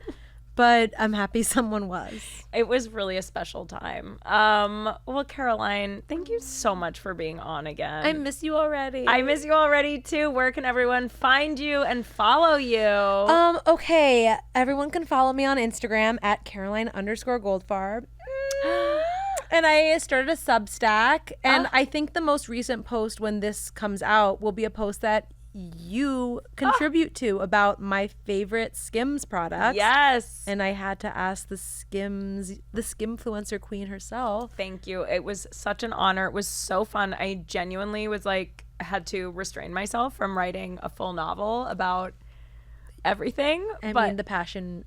Speaker 2: but I'm happy someone was.
Speaker 1: It was really a special time. Well, Caroline, thank you so much for being on again.
Speaker 2: I miss you already.
Speaker 1: I miss you already too. Where can everyone find you and follow you?
Speaker 2: Okay, everyone can follow me on Instagram at Caroline_Goldfarb. And I started a Substack, and I think the most recent post when this comes out will be a post that you contribute to about my favorite Skims products.
Speaker 1: Yes.
Speaker 2: And I had to ask the Skimfluencer queen herself.
Speaker 1: Thank you. It was such an honor. It was so fun. I genuinely was had to restrain myself from writing a full novel about everything.
Speaker 2: I mean, the passion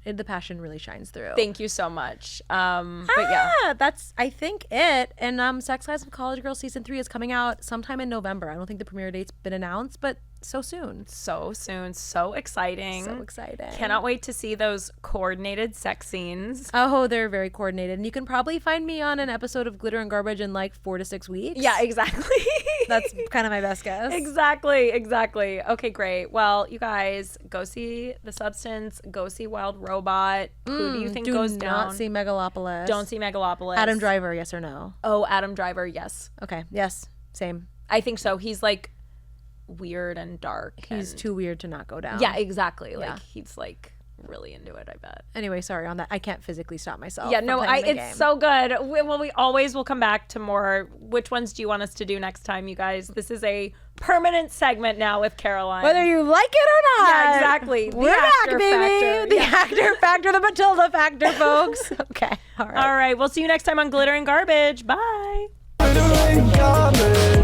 Speaker 2: really shines through.
Speaker 1: Thank you so much. But yeah,
Speaker 2: that's I think it. And Sex Lives of College Girls season 3 is coming out sometime in November. I don't think the premiere date's been announced, but so soon.
Speaker 1: So soon. So exciting.
Speaker 2: So exciting.
Speaker 1: Cannot wait to see those coordinated sex scenes.
Speaker 2: Oh, they're very coordinated. And you can probably find me on an episode of Glitter and Garbage in like 4 to 6 weeks.
Speaker 1: Yeah, exactly.
Speaker 2: That's kind of my best guess.
Speaker 1: Exactly. Okay, great. Well, you guys, go see The Substance. Go see Wild Robot. Who do you think goes down?
Speaker 2: Do not see Megalopolis.
Speaker 1: Don't see Megalopolis.
Speaker 2: Adam Driver, yes or no?
Speaker 1: Oh, Adam Driver, yes.
Speaker 2: Okay, yes, same.
Speaker 1: I think so. He's like weird and dark.
Speaker 2: He's too weird to not go down.
Speaker 1: Yeah, exactly.
Speaker 2: Yeah.
Speaker 1: Like he's like really into it, I bet.
Speaker 2: Anyway, sorry on that. I can't physically stop myself.
Speaker 1: Yeah,
Speaker 2: from
Speaker 1: no,
Speaker 2: playing the
Speaker 1: it's
Speaker 2: game.
Speaker 1: so good. We always will come back to more. Which ones do you want us to do next time, you guys? This is a permanent segment now with Caroline.
Speaker 2: Whether you like it or not.
Speaker 1: Yeah, exactly. The
Speaker 2: We're back,
Speaker 1: actor
Speaker 2: baby.
Speaker 1: factor.
Speaker 2: The
Speaker 1: Yeah.
Speaker 2: actor factor, the Matilda factor, folks. Okay. All right.
Speaker 1: All right. We'll see you next time on Glitter and Garbage. Bye.
Speaker 3: Glitter and garbage.